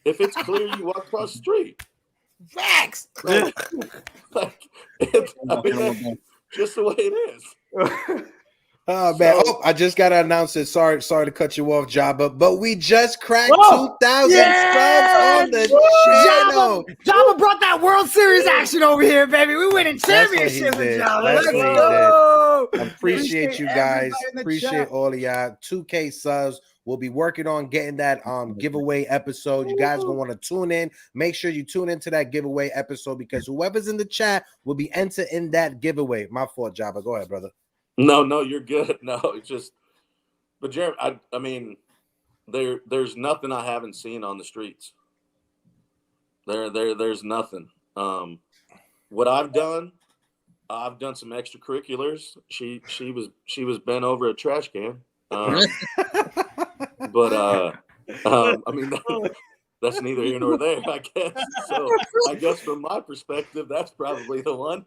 If it's clear, you walk across the street. Facts. Like, I mean, that's just the way it is. Oh man! I just gotta announce it. Sorry to cut you off, Joba, but we just cracked 2,000 subs on the channel. Joba brought that World Series action over here, baby. We winning championship with Joba. Let's go. Appreciate you guys. Appreciate all of y'all. 2K subs. We'll be working on getting that giveaway episode. You guys gonna want to tune in. Make sure you tune into that giveaway episode, because whoever's in the chat will be entered in that giveaway. My fault, Joba. Go ahead, brother. No, you're good. No, it's just, but Jeremy, I mean, there's nothing I haven't seen on the streets. There's nothing. What I've done some extracurriculars. She was bent over a trash can. But I mean, that's neither here nor there, I guess. So I guess from my perspective, that's probably the one.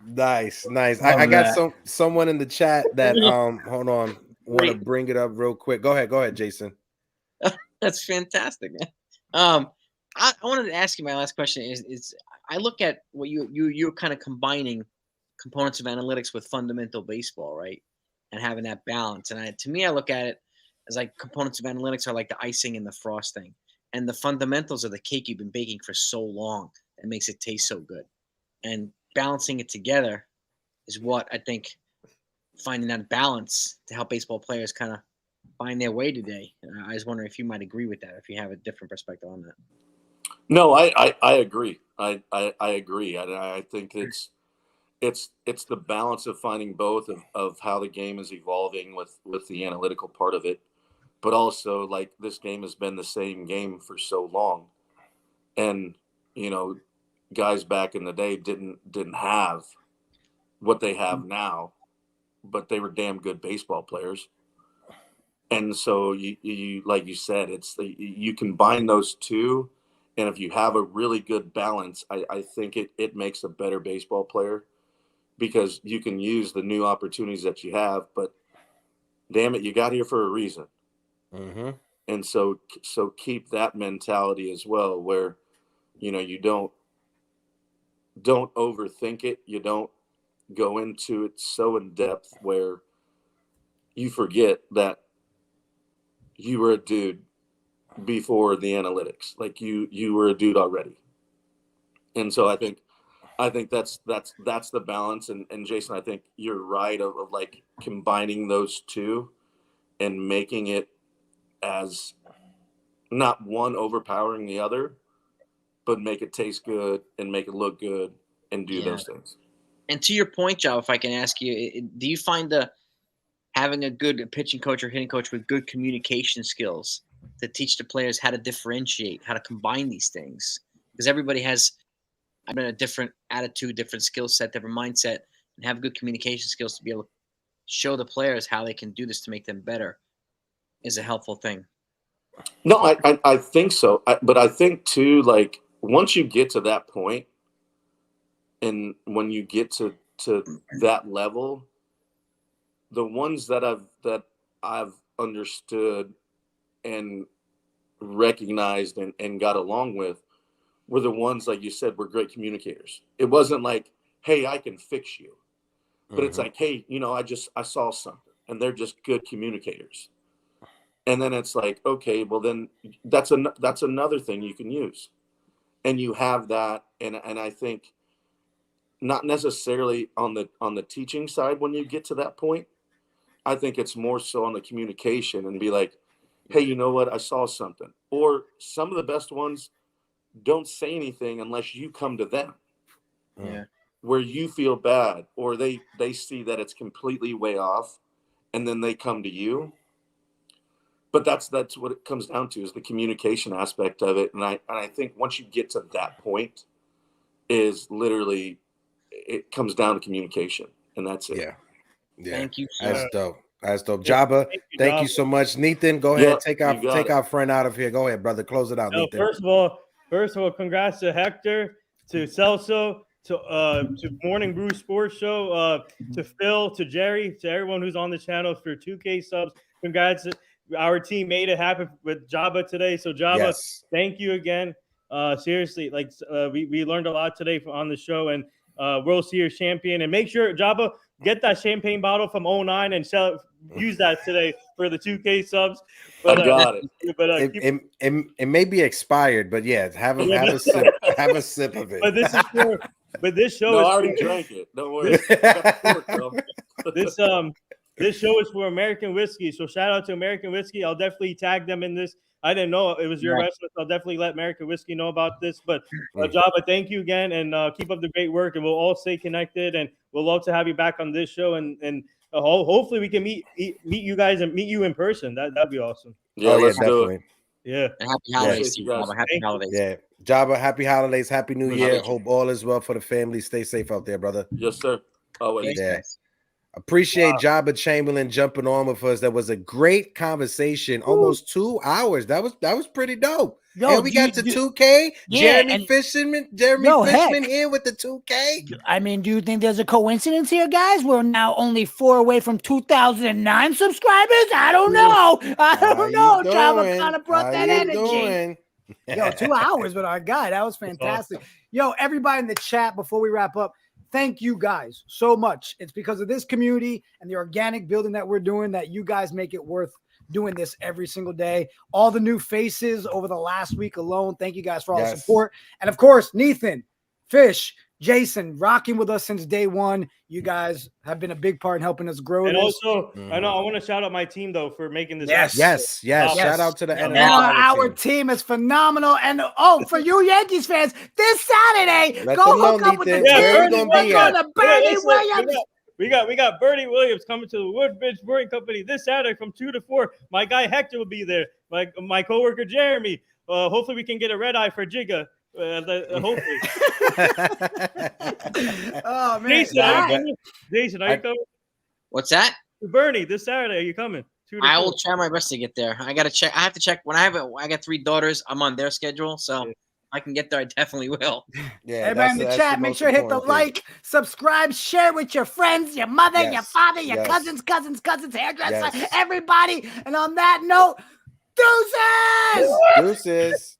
Nice. I got someone in the chat that hold on, want to bring it up real quick. Go ahead, Jason. That's fantastic, man. I wanted to ask you, my last question is I look at what you're kind of combining components of analytics with fundamental baseball, right? And having that balance. And to me, I look at it as like components of analytics are like the icing and the frosting, and the fundamentals are the cake you've been baking for so long that makes it taste so good. And balancing it together is what I think, finding that balance to help baseball players kind of find their way today. And I was wondering if you might agree with that, if you have a different perspective on that. No, I agree. I agree. I think it's the balance of finding both of how the game is evolving with the analytical part of it, but also, like, this game has been the same game for so long, and guys back in the day didn't have what they have now, but they were damn good baseball players. And so you like you said, you combine those two, and if you have a really good balance, I think it makes a better baseball player, because you can use the new opportunities that you have, but damn it, you got here for a reason. And so keep that mentality as well, where you don't overthink it. You don't go into it so in depth where you forget that you were a dude before the analytics. Like, you were a dude already. And so I think that's the balance. And Jason, I think you're right of like combining those two and making it as not one overpowering the other, but make it taste good and make it look good and do those things. And to your point, Joe, if I can ask you, do you find having a good pitching coach or hitting coach with good communication skills to teach the players how to differentiate, how to combine these things? Because everybody has a different attitude, different skill set, different mindset, and have good communication skills to be able to show the players how they can do this to make them better is a helpful thing. No, I think so. But I think too, like, once you get to that point, and when you get to that level, the ones that I've understood and recognized and got along with were the ones, like you said, were great communicators. It wasn't like hey, I can fix you. But it's Mhm. like, hey, I saw something, and they're just good communicators. And then it's like, okay, well then that's another thing you can use, and you have that. And I think not necessarily on the teaching side when you get to that point. I think it's more so on the communication and be like, hey, you know what? I saw something. Or some of the best ones don't say anything unless you come to them. Yeah. Where you feel bad, or they see that it's completely way off, and then they come to you. But that's what it comes down to, is the communication aspect of it. And I think once you get to that point, is literally it comes down to communication, and that's it. Yeah. Thank you, That's sir. dope. That's dope. Yeah, Jabba, thank you Jabba. so much. Nathan, go Yeah, ahead. Take you got it. our friend out of here. Go ahead, brother. Close it out, No, Nathan. first of all, congrats to Hector, to Celso, to Morning Brew Sports Show, to Phil, to Jerry, to everyone who's on the channel for 2K subs. Congrats. Our team made it happen with Jabba today. So Jabba, Yes. thank you again. Seriously, like we learned a lot today on the show, and World Series champion. And make sure, Jabba, get that champagne bottle from 09 and use that today for the 2K subs. But I got it. But It may be expired, but yeah, have a sip. Have a sip of it. But this is for. But this show No, I is already drank it. Don't worry. I got the cork, though. this show is for American whiskey. So shout out to American whiskey. I'll definitely tag them in this. I didn't know it was your restaurant, so I'll definitely let American whiskey know about this. But Jabba, thank you again, and keep up the great work. And we'll all stay connected, and we'll love to have you back on this show. And hopefully we can meet you guys and meet you in person. That'd be awesome. Yeah, oh yeah, let's do definitely. it. Yeah. And happy holidays, you to you, guys. Jabba. Happy holidays. Yeah. Jabba, happy holidays, happy new year. Appreciate you. Hope all is well for the family. Stay safe out there, brother. Yes, sir. Always. Thanks, Yeah. guys. Appreciate Jabba Chamberlain jumping on with us. That was a great conversation. Almost 2 hours. That was pretty dope. Yo, and we got to 2K. Yeah, Jeremy and- Fishman heck. here with the 2K. I mean, do you think there's a coincidence here, guys? We're now only 4 away from 2,009 subscribers. I don't know. I don't know. Jabba kind of brought that energy. Yo, 2 hours with our guy. That was fantastic. Yo, everybody in the chat, before we wrap up, thank you guys so much. It's because of this community and the organic building that we're doing that you guys make it worth doing this every single day. All the new faces over the last week alone. Thank you guys for all the support. And of course, Nathan, Fish, Jason, rocking with us since day one. You guys have been a big part in helping us grow. And this. also, I want to shout out my team though for making this. Yes. Shout out to the our team is phenomenal. And for you Yankees fans, this Saturday, Let go them know, hook up with the Nathan. Where you team. gonna be We're at? going to Bernie Williams. We got Bernie Williams coming to the Woodbridge Brewing Company this Saturday from 2 to 4. My guy Hector will be there. My coworker Jeremy. Hopefully we can get a red eye for Jigga. Hopefully. Oh man, Jason, are you coming? What's that? Bernie, this Saturday, are you coming? 2 to I 4. will try my best to get there. I gotta check. I have to check when I got 3 daughters. I'm on their schedule, so if I can get there, I definitely will. Yeah, everybody in the chat, make sure to hit the like, subscribe, share with your friends, your mother, your father, your cousins, hairdresser, everybody. And on that note, deuces! Deuces.